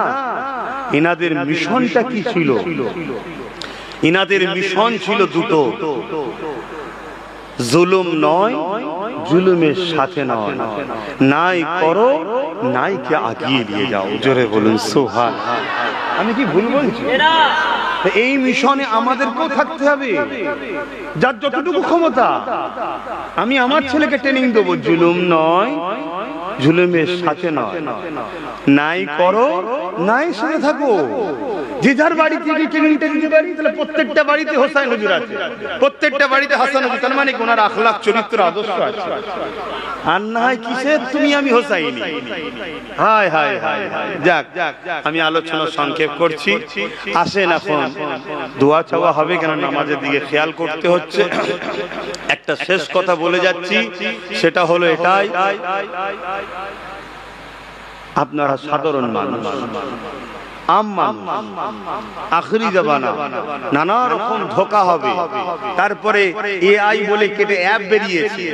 এনাদের মিশনটা কি ছিল? এনাদের মিশন ছিল দুটো, জুলুম নয়, জুলুমের সাথে নয়, নাই করো নাই কে আগিয়ে নিয়ে যাও। জোরে বলুন সুবহানাল্লাহ। আমি কি ভুল বলছি? এই মিশনে আমাদেরকেও থাকতে হবে, যার যতটুকু ক্ষমতা। আমি আমার ছেলেকে ট্রেনিং দেবো, জুলুম নয়, জুলুমের সাথে নয়, নাই করো নাই সাথে থাকো। যে যার বাড়িতে ট্রেনিংটা দিতে পারি, তাহলে প্রত্যেকটা বাড়িতে হোসাইন হুজুর আছে, প্রত্যেকটা বাড়িতে হাসান হুজুর, তার মানে ওনার আখলাক চরিত্র আদর্শ আছে। আর না হয় কিসের তুমি আমি হোসাইনি। হায় হায় হায় হায়। যাক, আমি আলোচনা সংক্ষেপ করছি। আসেন এখন দোয়া চাওয়া হবে, কেন নামাজের দিকে খেয়াল করতে হচ্ছে। একটা শেষ কথা বলে যাচ্ছি, সেটা হলো এটাই, আপনারা সাধারণ মানুষ, আখরি জামানা, নানা রকম ধোঁকা হবে। তারপরে এআই বলে কেটে অ্যাপ বেরিয়েছে,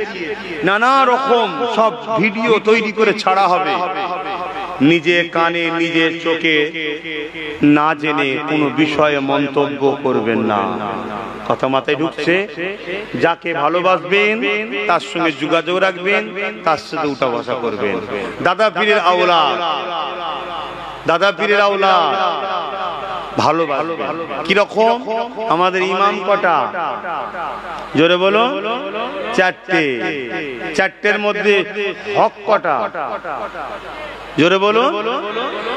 নানা রকম সব ভিডিও তৈরি করে ছাড়া হবে। নিজে কানে নিজে চোখে না জেনে কোনো বিষয়ে মন্তব্য করবেন না। কথা মাথায় ঢুকছে? যাকে ভালোবাসবেন তার সঙ্গে যোগাযোগ রাখবেন, তার সাথে উঠা বসা করবেন। দাদা পীরের আওলাদ, দাদা পীরের আওলাদ ভালোবাসবেন। কিরকম? আমাদের ইমাম কটা? জোরে বলো। 4টে। 4টের মধ্যে হক কটা? জোরে বলো।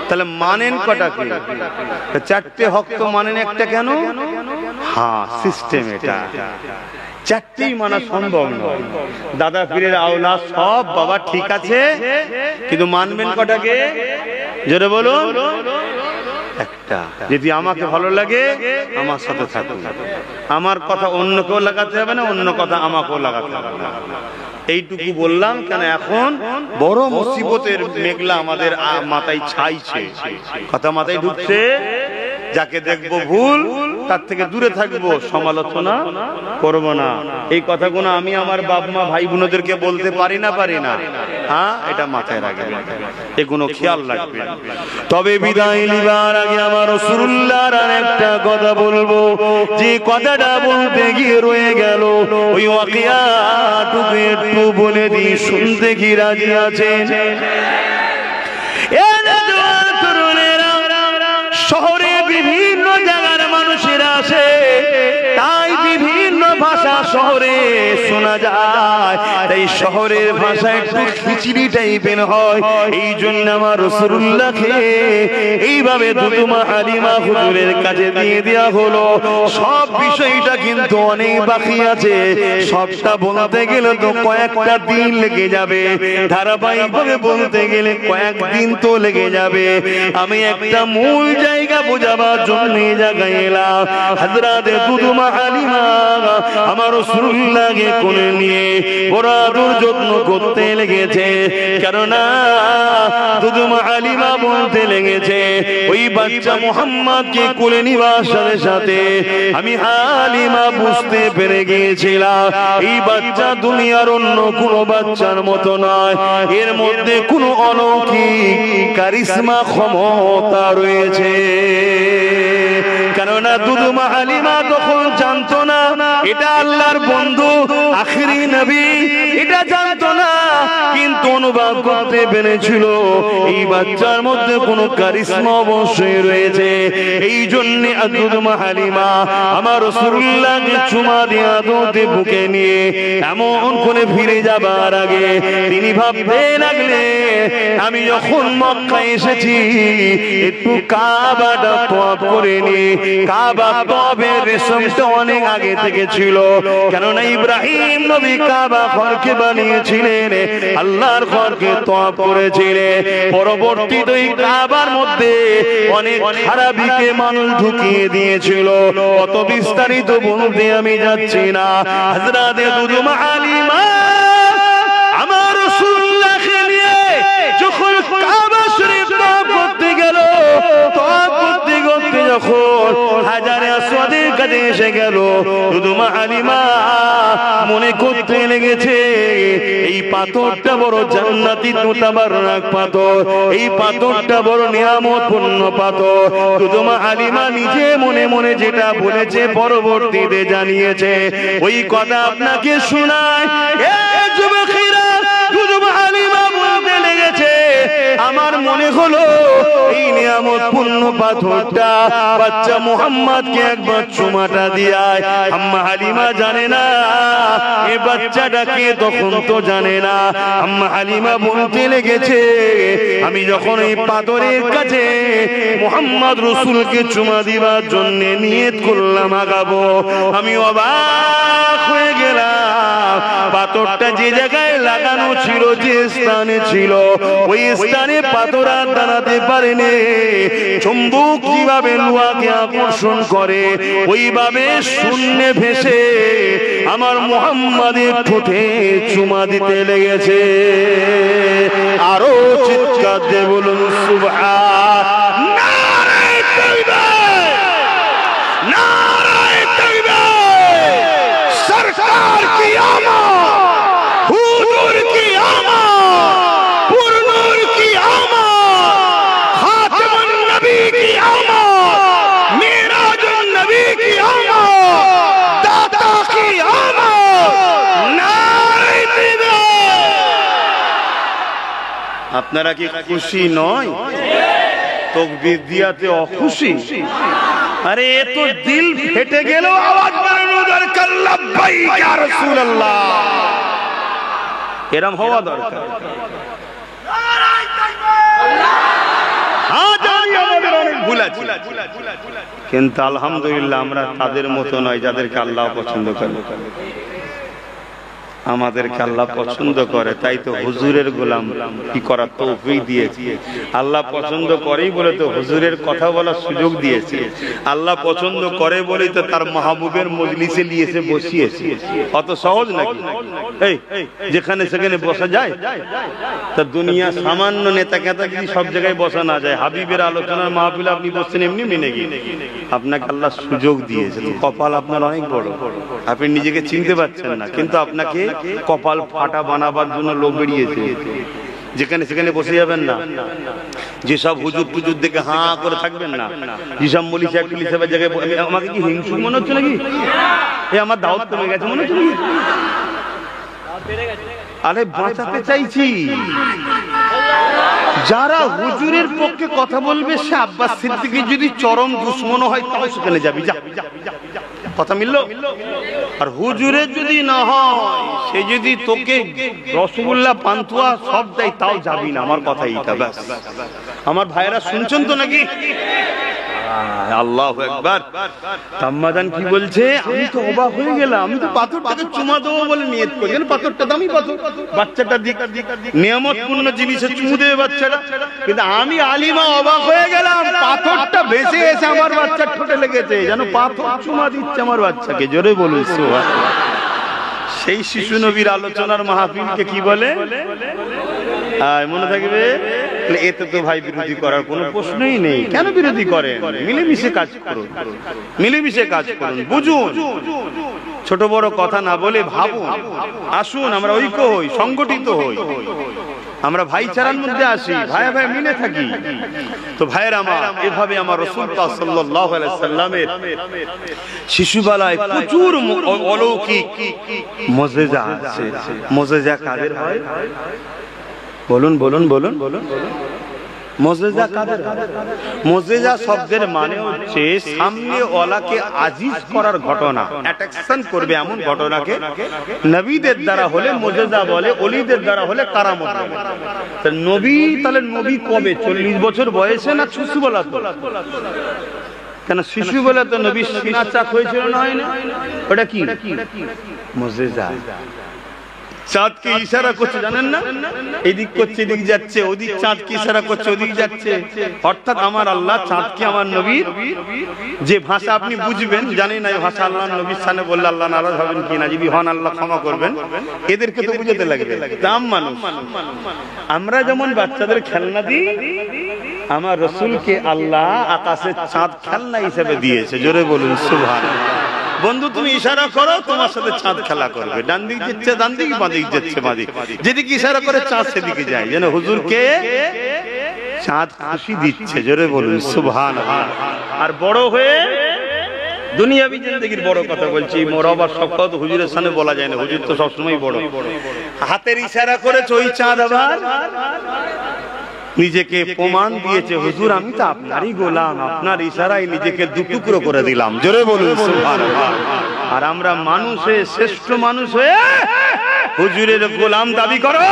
তাহলে মানেন কটাকে? 4টে হক তো মানেন একটা কেন? হ্যাঁ, সিস্টেম এটা। চারটেই মানা সম্ভব নয়। দাদা পীরের আওলাদ সব বাবা ঠিক আছে, কিন্তু মানবেন কটাকে? জোরে বলুন। একটা, যদি আমাকে ভালো লাগে আমার সাথে থাকুন, আমার কথা অন্য কেউ লাগাতে হবে না, অন্য কথা আমাকেও লাগাতে হবে না। এইটুকু বললাম কেন, এখন বড় মুসিবতের মেঘলা আমাদের মাথায় ছাইছে, কথা মাথায় ঢুকছে। যাকে দেখবো ভুল তার থেকে দূরে থাকবো, সমালোচনা করব না। এই কথাগুলো আমি আমার বাপ মা ভাই বোনদেরকে বলতে পারি না? হ্যাঁ, এটা মাথায় রাখবেন, এগুলো খেয়াল রাখবেন। তবে বিদায় নিবার আগে আমার রাসূলুল্লাহর আরেকটা কথা বলবো, যে কথাটা বলতে গিয়ে রয়ে গেল, ওই ওয়াকিয়াটুকু একটু বলে দিই, শুনতে কি রাজি আছেন? শহরে বিভিন্ন জায়গার মানুষেরা আসে, তাই বিভিন্ন ভাষা শহরে শোনা যায়, তাই শহরের ভাষা একটু খিচড়ি টাইপের হয়। এই জন্য আমার রাসূলুল্লাহকে এইভাবে দুদুমা হালিমা হুজুরের কাছে দিয়ে দেওয়া হলো। সব বিষয়টা কিন্তু অনেক বাকি আছে, সবটা বলতে গেলে তো কয়েকটা দিন লেগে যাবে, ধারাবাহিকভাবে বলতে গেলে কয়েকদিন তো লেগে যাবে। আমি একটা মূল জায়গা বোঝাবার জন্য জায়গায় এলাম। হযরত দুদুমা হালিমা আমার রাসূলুল্লাহকে কোলে নিয়ে বড় আদর যত্ন করতে লেগেছে, কেননা দুদুমা হালিমা বলতে লেগেছে, ওই বাচ্চা মুহাম্মদকে কোলে নিবার সাথে সাথে আমি হালিমা বুঝতে পেরে গিয়েছিলাম, এই বাচ্চা দুনিয়ার অন্য কোনো বাচ্চার মতো নয়, এর মধ্যে কোনো অলৌকিক কারিশমা ক্ষমতা রয়েছে। কেননা দুদুমা হালিমা তখন জানতো না এটা আল্লাহর বন্ধু আখিরি নবী, এটা জানতো না, কিন্তু অনুভব করতে পেরেছিল এই বাচ্চার মধ্যে কোনো কারিশমা অবশ্যই রয়েছে। এই জন্য দুদুমা হালিমা আমার রাসূলুল্লাহকে চুমা দিয়ে আদতে বুকে নিয়ে এমন করে ফিরে যাবার আগে তিনি ভাবতে লাগলে, আমি যখন মক্কা এসেছি একটু কাবাটা তওয়াফ করে নি। কাবা তওয়াফের রেশমটা অনেক আগে থেকে ছিল, কেননা ইব্রাহিম নবী কাবা ঘরকে বানিয়েছিলেন, আল্লাহর ঘরকে তওয়াফ করেছিলেন। পরবর্তীতে এই কাবার মধ্যে অনেক খারাপিকে মানুষ ঢুকিয়ে দিয়েছিল, অত বিস্তারিত বলতে আমি যাচ্ছি না। হযরত দুদুমা হালিমা আমার রাসূলুল্লাহকে নিয়ে যখন কাবা শরীফ তওয়াফ করতে গেল, তওয়াফ করতে করতে যখন হাজারে আসওয়াদের কাছে এসে গেল, দুদুমা হালিমা মনে করতে লেগেছে এই পাথরটা বড় জান্নাতি মুতাবাররাক পাথর, এই পাথরটা বড় নিয়ামতপূর্ণ পাথর। দুদুমা হালিমা নিজে মনে মনে যেটা বলেছে পরবর্তীতে জানিয়েছে, ওই কথা আপনাকে শোনায়। এ যুবকেরা, দুদুমা হালিমা বলতে লেগেছে, আমার মনে হলো এই নিয়ামতপূর্ণ পাথরটা বাচ্চা মুহাম্মদকে একবার চুমাটা দিয়ায়। আম্মা হালিমা জানে না এই বাচ্চাটাকে, তখন তো জানে না। আম্মা হালিমা বলতে লেগেছে, আমি যখন এই পাথরের কাছে মুহাম্মদ রাসূলকে চুমা দিবার জন্য নিয়ত করলাম আগাবো, আমি অবাক হয়ে গেলাম। পাথরটা যে জায়গায় লাগানো ছিল, যে স্থানে ছিল, ওই স্থানে পাথর আর দাঁড়াতে পারেনি। চুম্বক কিভাবে লোহাকে আকর্ষণ করে, ওইভাবে শূন্যে ভেসে আমার মুহাম্মাদের ঠোঁটে চুমা দিতে লেগেছে। আরো চিৎকার দিয়ে বলুন সুবহান। নারায়ে তাকবীর, নারায়ে তাকবীর। সরকার কি আমত, হুজুর কি আমত, পুরনুর কি আমত, খাতামুন নবী কি আমত, মিরাজুন নবী কি আমত, দাতা কি আমত। নারায়ে তাকবীর। আপনারা কি খুশি নয়? তাকবীর দিয়াতে অখুশি? আরে এ তো দিল ফেটে গেল, আওয়াজ বাড়ানো দরকার, লাব্বাইক ইয়া রাসূলুল্লাহ, এরম হওয়া দরকার। হ্যাঁ, জানি আমাদের অনেক ভুল আছে, কিন্তু আলহামদুলিল্লাহ আমরা তাদের মতো নয় যাদেরকে আল্লাহ পছন্দ করে। আমাদেরকে আল্লাহ পছন্দ করে, তাই তো হুজুরের গোলাম কি করার তৌফিক দিয়েছে। আল্লাহ পছন্দ করেই বলে তো হুজুরের কথা বলার সুযোগ দিয়েছে। আল্লাহ পছন্দ করে বলেই তো তার মাহবুবের মজলিসে নিয়ে এসে বসিয়েছে। অত সহজ নাকি? এই যেখানে সেখানে বসা যায়? তা দুনিয়া সামান্য নেতা কেতাগিরি সব জায়গায় বসা না যায়। হাবিবের আলোচনার মাহফিলে আপনি বসছেন এমনি মেনে গিয়ে, আপনাকে আল্লাহ সুযোগ দিয়েছে। তো কপাল আপনার অনেক বড়, আপনি নিজেকে চিনতে পারছেন না, কিন্তু আপনাকে কপাল ফাটা বানাবার জন্য লোক বেরিয়েছে। যেখানে সেখানে বসে যাবেন না, যেসব হুজুর টুজুর দেখে হাঁ করে থাকবেন না, যেসব মলি সাহেব টুলি সাহেবের জায়গায়। আমাকে কি হিংসুক মনে হচ্ছে নাকি? এ আমার দাওয়াত কমে গেছে মনে হচ্ছে নাকি? আরে বাঁচাতে চাইছি। যারা হুজুরের পক্ষে কথা বলবে সে আব্বাস সিদ্দিকী যদি চরম দুশ্মন হয় তাও সেখানে যাবি, যা কথা মিলল। আর হুজুরের যদি না হয়, সে যদি তোকে রসগোল্লা পান্তুয়া সব দেয় তাও যাবি না, আমার কথা এইটা। ব্যাস আমার ভাইরা শুনছেন তো নাকি? আল্লাহু আকবার। আম্মাজান কি বলছে? আমি তো অবাক হয়ে গেলাম, আমি তো পাথরটাকে চুমা দেবো বলে নিয়ত করি। পাথরটা দামি পাথর, বাচ্চাটা নিয়ামতপূর্ণ জিনিসে চুমু দেবে বাচ্চাটা, কিন্তু আমি আলিমা অবাক হয়ে গেলাম, পাথরটা ভেসে এসে আমার বাচ্চার ঠোঁটে লেগেছে, যেন পাথর চুমা দিচ্ছে আমার বাচ্চাকে। জোরে বলুন সুবহানাল্লাহ। সেই শিশু নবীর আলোচনার মাহফিলকে কি বলে? মনে থাকবে। এতে তো ভাই বিরোধী করার কোনো প্রশ্নই নেই। কেন বিরোধী করেন? মিলেমিশে কাজ করুন, মিলেমিশে কাজ করুন, বুঝুন, ছোট বড় কথা না বলে ভাবুন। আসুন আমরা ঐক্য হই, সংগঠিত হই, আমরা ভাইচারার মধ্যে আসি, ভাই ভাই মিলে থাকি। তো ভাইয়ের আমার, এভাবে আমার রাসূল সাল্লাল্লাহু আলাইহি সাল্লামের শিশুবেলায় প্রচুর অলৌকিক মুজিজা আছে। মুজিজা কাদের হয়? বলুন বলুন বলুন বলুন। মুজিজা কাদের? মুজিজা শব্দের মানে হচ্ছে সামনে ওয়ালাকে আজিজ করার ঘটনা, অ্যাট্রাকশন করবে এমন ঘটনাকে নবীদের দ্বারা হলে মুজিজা বলে, ওলিদের দ্বারা হলে কারামত বলে। তা নবী, তাহলে নবী কবে? 40 বছর বয়সে না শিশুবেলা? তো কেন শিশুবেলা তো নবী সিনা চাক হয়েছিল না, হয় না? ওটা কি মুজিজা? চাঁদকে ইশারা করছে, জানেন না? এদিক করছে এদিক যাচ্ছে, ওদিক চাঁদকে ইশারা করছে ওদিক যাচ্ছে। অর্থাৎ আমার আল্লাহ চাঁদকে আমার নবীর যে ভাষা আপনি বুঝবেন, জানি না এই ভাষা আল্লাহ নবীর সামনে বললে আল্লাহ নারাজ হবেন কিনা, যদি হন আল্লাহ ক্ষমা করবেন। এদেরকে তো বুঝাতে লাগবে, দাম মানুষ। আমরা যেমন বাচ্চাদের খেলনা দিই, আমার রাসূলকে আল্লাহ আকাশের চাঁদ খেলনা হিসেবে দিয়েছে। জোরে বলুন সুবহানাল্লাহ। বন্ধু তুমি ইশারা করো, তোমার সাথে চাঁদ খেলা করবে। ডান দিক যাচ্ছে ডান দিক, বাঁ দিক যাচ্ছে বাঁ দিক, যেদিকে ইশারা করে চাঁদ সেদিকে যায়, যেন হুজুরকে চাঁদ খুশি দিচ্ছে। জোরে বলুন সুবহানাল্লাহ। আর বড় হয়ে দুনিয়াবি জিন্দেগির বড় কথা বলছি, মরবা সব কথা হুজুরের সামনে বলা যায় না, হুজুর তো সবসময় বড়। হাতের ইশারা করেছে ওই চাঁদ আবার নিজেকে প্রমাণ দিয়েছে, হুজুর আমি তো আপনারই গোলাম, আপনার ইশারায় নিজেকে দুটুকরো করে দিলাম। জোরে বলুন সুবহানাল্লাহ। আর আমরা মানুষে শ্রেষ্ঠ মানুষ হয়ে হুজুরের গোলাম দাবি করো।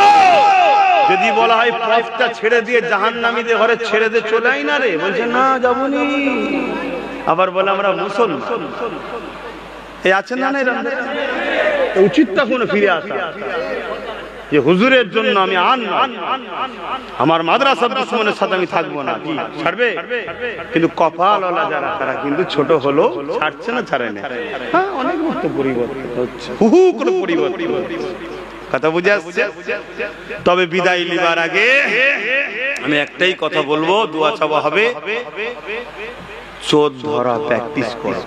যদি বলা হয় পথটা ছেড়ে দিয়ে জাহান্নামীদের ঘরে ছেড়ে দিয়ে চলে আই না রে, বলছে না যাবনি। আবার বলে আমরা মুসলমান। এই আছেন না? উচিত তখন ফিরে আসা যে হুজুরের জন্য আমি আমার মাদ্রাসার দুশমনের সাথে আমি থাকবো না। কি ছাড়বে? কিন্তু কপালওয়ালা যারা তারা কিন্তু ছোট হলো ছাড়ছে না, ছাড়ে না। হ্যাঁ, অনেক পরিবর্তন হচ্ছে, হু করে পরিবর্তন। কথা বুঝে আসছে? তবে বিদায় নিবার আগে আমি একটাই কথা বলবো, দোয়া চাওয়া হবে, চোর ধরা প্র্যাকটিস করো।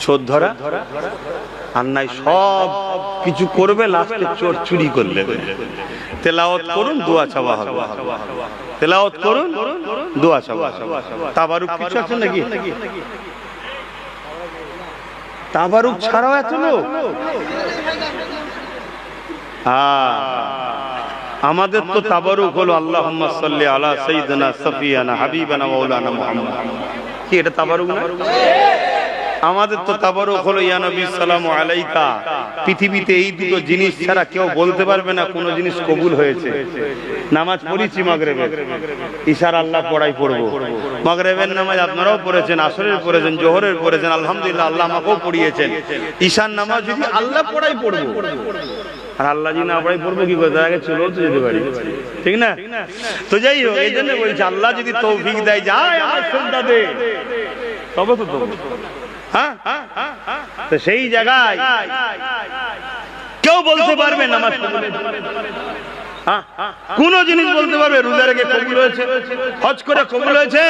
চোর ধরা আর নাই, সব কিছু করবে, লাস্টে চোর চুরি করলে। তেলাওয়াত করুন, দোয়া চাওয়া হবে। তেলাওয়াত করুন, দোয়া চাওয়া। তাবারুক কিছু আছে নাকি? তাবারুক ছাড়াও এত লোক। আমাদের তো তাবারুক হলো আল্লাহুম্মা সাল্লি আলা সাইয়্যিদিনা সাফিয়ানা হাবিবানা মাওলানা মুহাম্মদ। কি এটা তাবারুক না? আমাদের তো তাবারুক হলো ইয়া নবী সালামু আলাইকা। পৃথিবীতে এই দুটো জিনিস ছাড়া কেউ বলতে পারবে না কোন জিনিস কবুল হয়েছে। নামাজ পড়েছি মাগরিবের, ইশার আল্লাহ পড়াই পড়বো। মাগরিবের নামাজ আপনারাও পড়েছেন, আসরের পড়েছেন, জোহরের পড়েছেন, আলহামদুলিল্লাহ আল্লাহ আমাকেও পড়িয়েছেন। ঈশার নামাজ যদি আল্লাহ পড়াই পড়বো, আর আল্লাহ যদি না পড়াই পড়বো কি করে? তার আগে চলেও তো যেতে পারি, ঠিক না? তো যাই হোক, এই জন্য বলছি আল্লাহ যদি তৌফিক দেয়, যায় আমার শ্রদ্ধা দে, তবে তো হ্যাঁ। তো সেই জায়গায় কেউ বলতে পারবে নামাজ কোন জিনিস বলতে পারবে রোজা রেখে কবুল হয়েছে, হজ করে কবুল হয়েছে,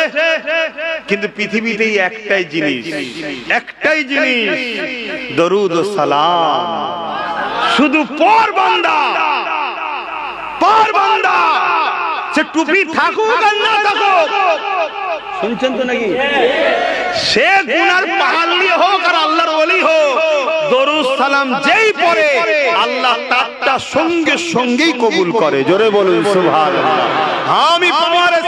কিন্তু পৃথিবীতেই একটাই জিনিস দরুদ ও সালাম। শুধু পর বান্দা সে টুপি থাকুক আর না থাকুক, শুনছেন তো নাকি? সে গুনার পাহাড়ি হোক আর আল্লাহর ওলি হোক, দরুদ সালাম যেই পড়ে আল্লাহ তারটা সঙ্গে সঙ্গেই কবুল করে। জোরে বলুন সুবহানাল্লাহ। আমি পাওয়ারের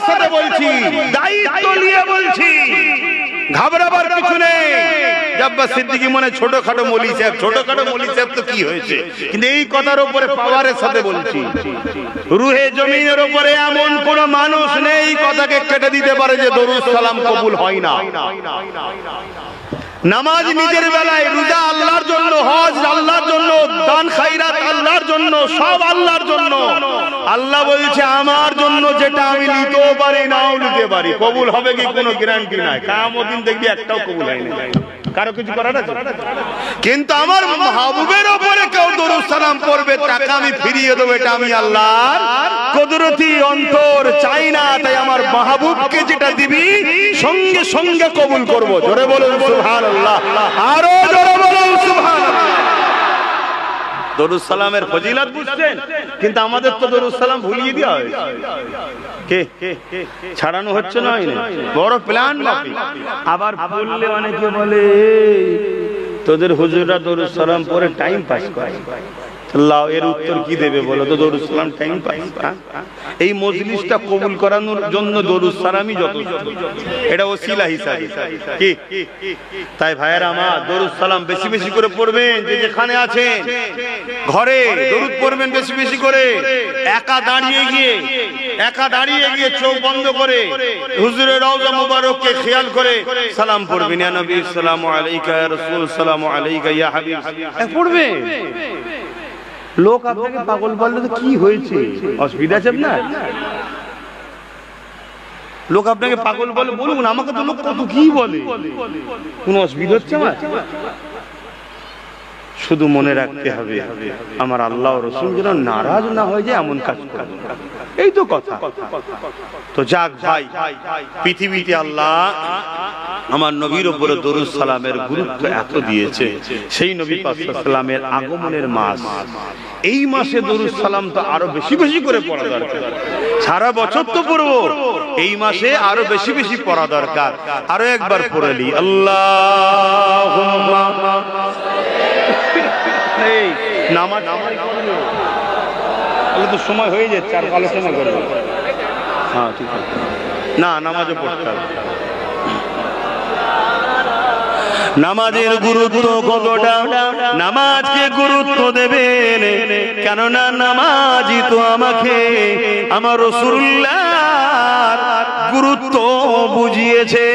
সাথে বলছি, দায়িত্ব নিয়ে বলছি, ঘাবড়াবার কিছু নেই। আব্বাস সিদ্দিকী মনে ছোটখাটো মৌলভী সাহেব তো কি হয়েছে, কিন্তু এই কথার উপরে পাওয়ারের সাথে বলছি, রুহে জমিনের উপরে এমন কোন মানুষ নেই কথাকে কেটে দিতে পারে যে দরুদ সালাম কবুল হয় না। নামাজ নিজের বেলায়, রোজা আল্লাহর জন্য, হজ আল্লাহর জন্য, দান খায়রাত আল্লাহর জন্য, সব আল্লাহর জন্য। আল্লাহ বলছে আমার জন্য যেটা আমি নিতেও পারি নাও নিতে পারি, কবুল হবে কি কোনো গ্যারান্টি নাই। কিয়ামত দিন দেখবি একটাও কবুল হয় না, কারো কিছু করার আছে। কিন্তু আমার মাহবুবের উপরে কেউ দরুদ সালাম পড়বে, টাকা আমি ফিরিয়ে দেবো, এটা আমি আল্লাহর কুদরতি অন্তর চাই না। তাই আমার মাহবুবকে যেটা দিবি সঙ্গে সঙ্গে কবুল করব। জোরে বলুন সুবহানাল্লাহ, আরো জোরে বলুন সুবহানাল্লাহ। দরুদ সালামের ফজিলত বুঝছেন, কিন্তু আমাদের তো দরুদ সালাম ভুলিয়ে দেওয়া হয়। কে ছাড়ানো হচ্ছে না, বড় প্ল্যান বাকি। আবার বললে অনেকে বলে তোদের হুজুররা দরুদ সালাম পরে টাইম পাস করে। আল্লাহ এর উত্তর কি দেবে বলো তো? দরুদ সালাম টাইম পাস? এই মজলিসটা কবুল করানোর জন্য দরুদ সালামই যথেষ্ট, এটা ওসিলা হিসাবে কি? তাই ভাইয়েরা আমার, দরুদ সালাম বেশি বেশি করে পড়বেন। যে যেখানে আছেন ঘরে দরুদ পড়বেন বেশি বেশি করে। একা দাঁড়িয়ে গিয়ে চোখ বন্ধ করে হুজুরের রওজা মুবারককে খেয়াল করে সালাম পড়বেন। ইয়া নবী সালামু আলাইকা, ইয়া রাসূল সালামু আলাইকা, ইয়া হাবিব পড়বেন। লোক আপনাকে পাগল বললে তো কি হয়েছে? অসুবিধা আছে আপনার? লোক আপনাকে পাগল বলে, বলুন, আমাকে তো লোক কত কি বলে, কোন অসুবিধা হচ্ছে আমার? শুধু মনে রাখতে হবে আমার আল্লাহ ও রাসূল যেন নারাজ না হয়ে যায় এমন কাজ করব, এই তো কথা। তো যাক ভাই, পৃথিবীতে আল্লাহ আমার নবীর উপরে দরুদ সালামের গুরুত্ব এত দিয়েছে। সেই নবী পাক সাল্লাল্লাহু আলাইহি ওয়াসাল্লামের আগমনের মাস, এই মাসে দরুদ সালাম তো আরো বেশি বেশি করে পড়া দরকার। সারা বছর তো পড়বো, এই মাসে আরো বেশি বেশি পড়া দরকার। আরো একবার পড়ে নি আল্লাহুম্মা। নামাজ তো সময় হয়ে যাচ্ছে, আর আলোচনা করবো। হ্যাঁ ঠিক আছে, না নামাজও পড়তে হবে। নামাজের গুরুত্ব কতটা, নামাজকে গুরুত্ব দেবেন, কেননা নামাজই তো আমাকে আমার রাসূলুল্লাহর গুরুত্ব বুঝিয়েছে।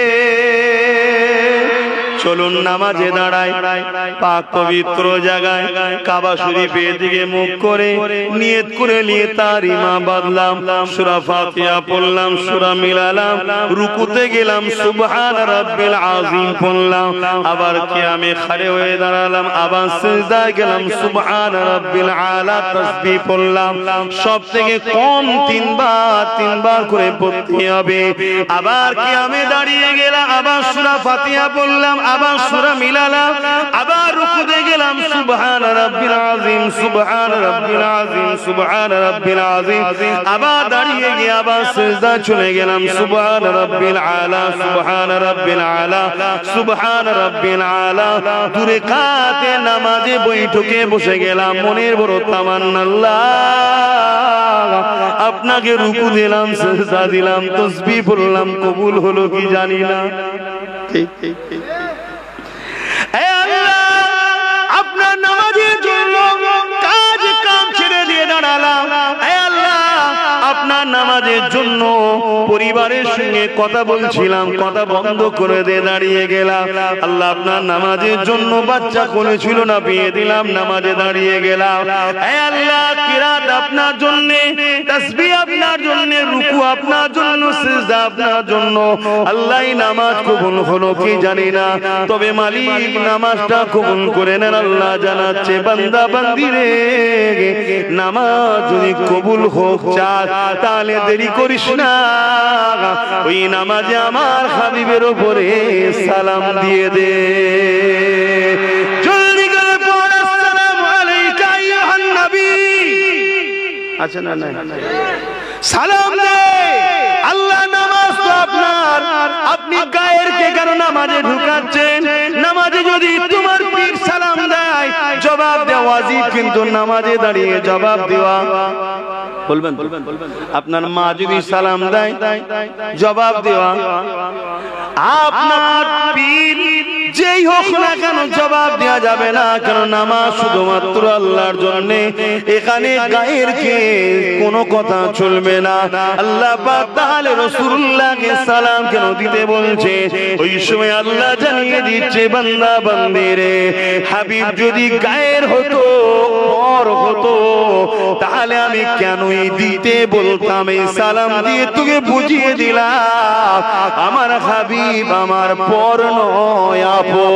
চলুন নামাজে দাঁড়াই, পাক পবিত্র জায়গায় কাবা শরীফের দিকে মুখ করে নিয়ত করে নিয়ে তারিমা বাঁধলাম, সূরা ফাতিহা পড়লাম, সূরা মিলালাম, রুকুতে গেলাম সুবহান রাব্বিল আযীম পড়লাম, আবার কিয়ামে খাড়ে হয়ে দাঁড়ালাম, আবার সিজদায় গেলাম সুবহান রাব্বিল আলা তাসবিহ পড়লাম। সব থেকে কম তিনবার করে পড়তে হবে। আবার কিয়ামে দাঁড়িয়ে গেলাম, আবার সূরা ফাতিহা পড়লাম, আবার সূরা মিলালাম, আবার রুকুতে গেলাম গেলাম সুবহান রাব্বিল আযীম, সুবহান রাব্বিল আযীম, সুবহান রাব্বিল আযীম। আবার দাঁড়িয়ে গিয়ে আবার সিজদা চলে গেলাম সুবহান রাব্বিল আলা, সুবহান রাব্বিল আলা, সুবহান রাব্বিল আলা। দূরে কাতে নামাজে বৈঠকে বসে গেলাম, মনের বড় তামান্না আল্লাহ আপনাকে রুকু দিলাম, সিজদা দিলাম, তাসবিহ পড়লাম, কবুল হলো কি জানি না। আপনার নামাজের জন্য কাজ কাম ছেড়ে দিয়ে দাঁড়ালাম। আপনার নামাজের জন্য পরিবারের সঙ্গে কথা বলছিলাম, কথা বন্ধ করে দিয়ে দাঁড়িয়ে গেলাম। আল্লাহ আপনার নামাজের জন্য বাচ্চা কোলে ছিল না, বিয়ে দিলাম, নামাজে দাঁড়িয়ে গেলাম। আল্লাহ কিরাত আপনার জন্য, তাসবিহ আপনার জন্য, রুকু আপনার জন্য, সিজদা আপনার জন্য। আল্লাহ নামাজ কবুল হলো কি জানি না, তবে মালিক নামাজটা কবুল করে নেন। আল্লাহ জানাচ্ছে বান্দা বান্দিরে নামাজ যদি কবুল হোক চাস তাহলে দেরি করিস না, ওই নামাজে আমার হাবিবের উপরে সালাম দিয়ে দে। জলদি করে পড় আসসালামু আলাইকা আইয়ুহান নবী। আচ্ছা না না সালাম দে। আল্লাহ নামাজ তো আপনার, আপনি গায়ের কে কেন নামাজে ঢুকাচ্ছেন? নামাজে যদি তোমার পীর সালাম দেয় জবাব দেওয়া ওয়াজিব, কিন্তু নামাজে দাঁড়িয়ে জবাব দেওয়া বলবেন। আপনার মা যদি সালাম দেয় জবাব দেওয়া, আপনার পীর যেই হোক না কেন জবাব দেওয়া যাবে না, কেন নামাজ শুধুমাত্র আল্লাহর জন্য। এখানে গায়ের কে কোনো কথা চলবে না। আল্লাহ পাক তাহলে রাসূলুল্লাহকে সালাম কেন দিতে বলছে? ওই সময় আল্লাহ জানিয়ে দিচ্ছে বান্দা বান্দিরে, হাবিব যদি গায়ের হতো, পর হতো, তাহলে আমি কেনই দিতে বলতাম? এই সালাম দিয়ে তোকে বুঝিয়ে দিলাম আমার হাবিব আমার পর নয়, আপন।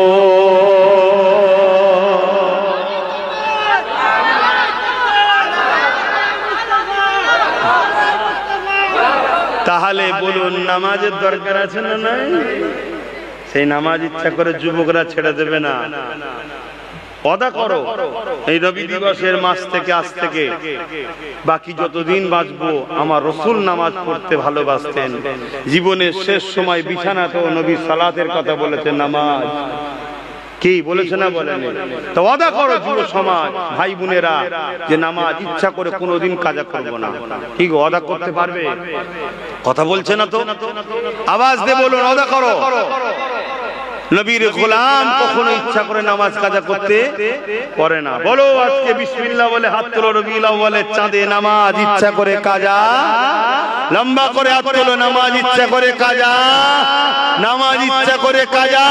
তাহলে বলুন নামাজের দরকার আছে না নাই? সেই নামাজ ইচ্ছা করে যুবকরা ছেড়ে দেবে না। ওয়াদা করো এই রবি দিবসের মাস থেকে, আজ থেকে বাকি যতদিন বাঁচবো আমার রাসূল নামাজ পড়তে ভালোবাসতেন। জীবনের শেষ সময় বিছানাতেও নবী সালাতের কথা বলেছেন, নামাজ কি বলেছে না বলেনি? তো ওয়াদা করো যুব সমাজ, ভাই বোনেরা, যে নামাজ ইচ্ছা করে কোনোদিন কাজা করব না। ঠিক ওয়াদা করতে পারবে? কথা বলছে না তো, আওয়াজ দিয়ে বলুন ওয়াদা করো। নবীর গোলাম কখনো ইচ্ছা করে নামাজ কাজা করতে পারে না। বলো আজকে বিসমিল্লাহ বলে হাত তোলো, রবিউল আউয়ালে চাঁদে নামাজ ইচ্ছা করে কাজা, লম্বা করে হাত তোলো, নামাজ ইচ্ছা করে কাজা, নামাজ ইচ্ছা করে কাজা।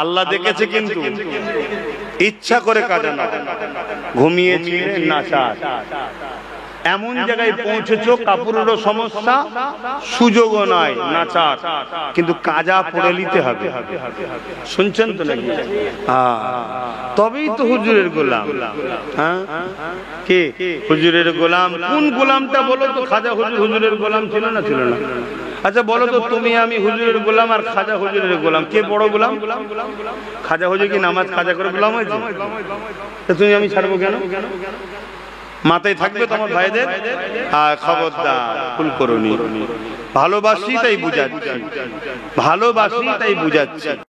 আল্লাহ দেখেছে কিন্তু ইচ্ছা করে কাজা না, ঘুমিয়েছিলেন নাচা। এমন জায়গায় পৌঁছেছো কাপড়েরও সমস্যা, সুযোগও নাই নাচার, কিন্তু কাজা পড়ে নিতে হবে। শুনছেন তো নাকি? তবেই তো হুজুরের গোলাম। হ্যাঁ কে হুজুরের গোলাম? কোন গোলামটা বলো তো? খাজা হুজুর হুজুরের গোলাম ছিল না ছিল না? আচ্ছা বলো তো, তুমি আমি হুজুরের গোলাম আর খাজা হুজুরের গোলাম, কে বড় গোলাম? খাজা হুজুর কি নামাজ কাজা করে গোলাম হয়েছে? তুমি আমি ছাড়বো কেন? মাথায় থাকবে তোমার ভাইদের, খবরদার ভুল করোনি। ভালোবাসি তাই বুঝাচ্ছি, ভালোবাসি তাই বুঝাচ্ছি।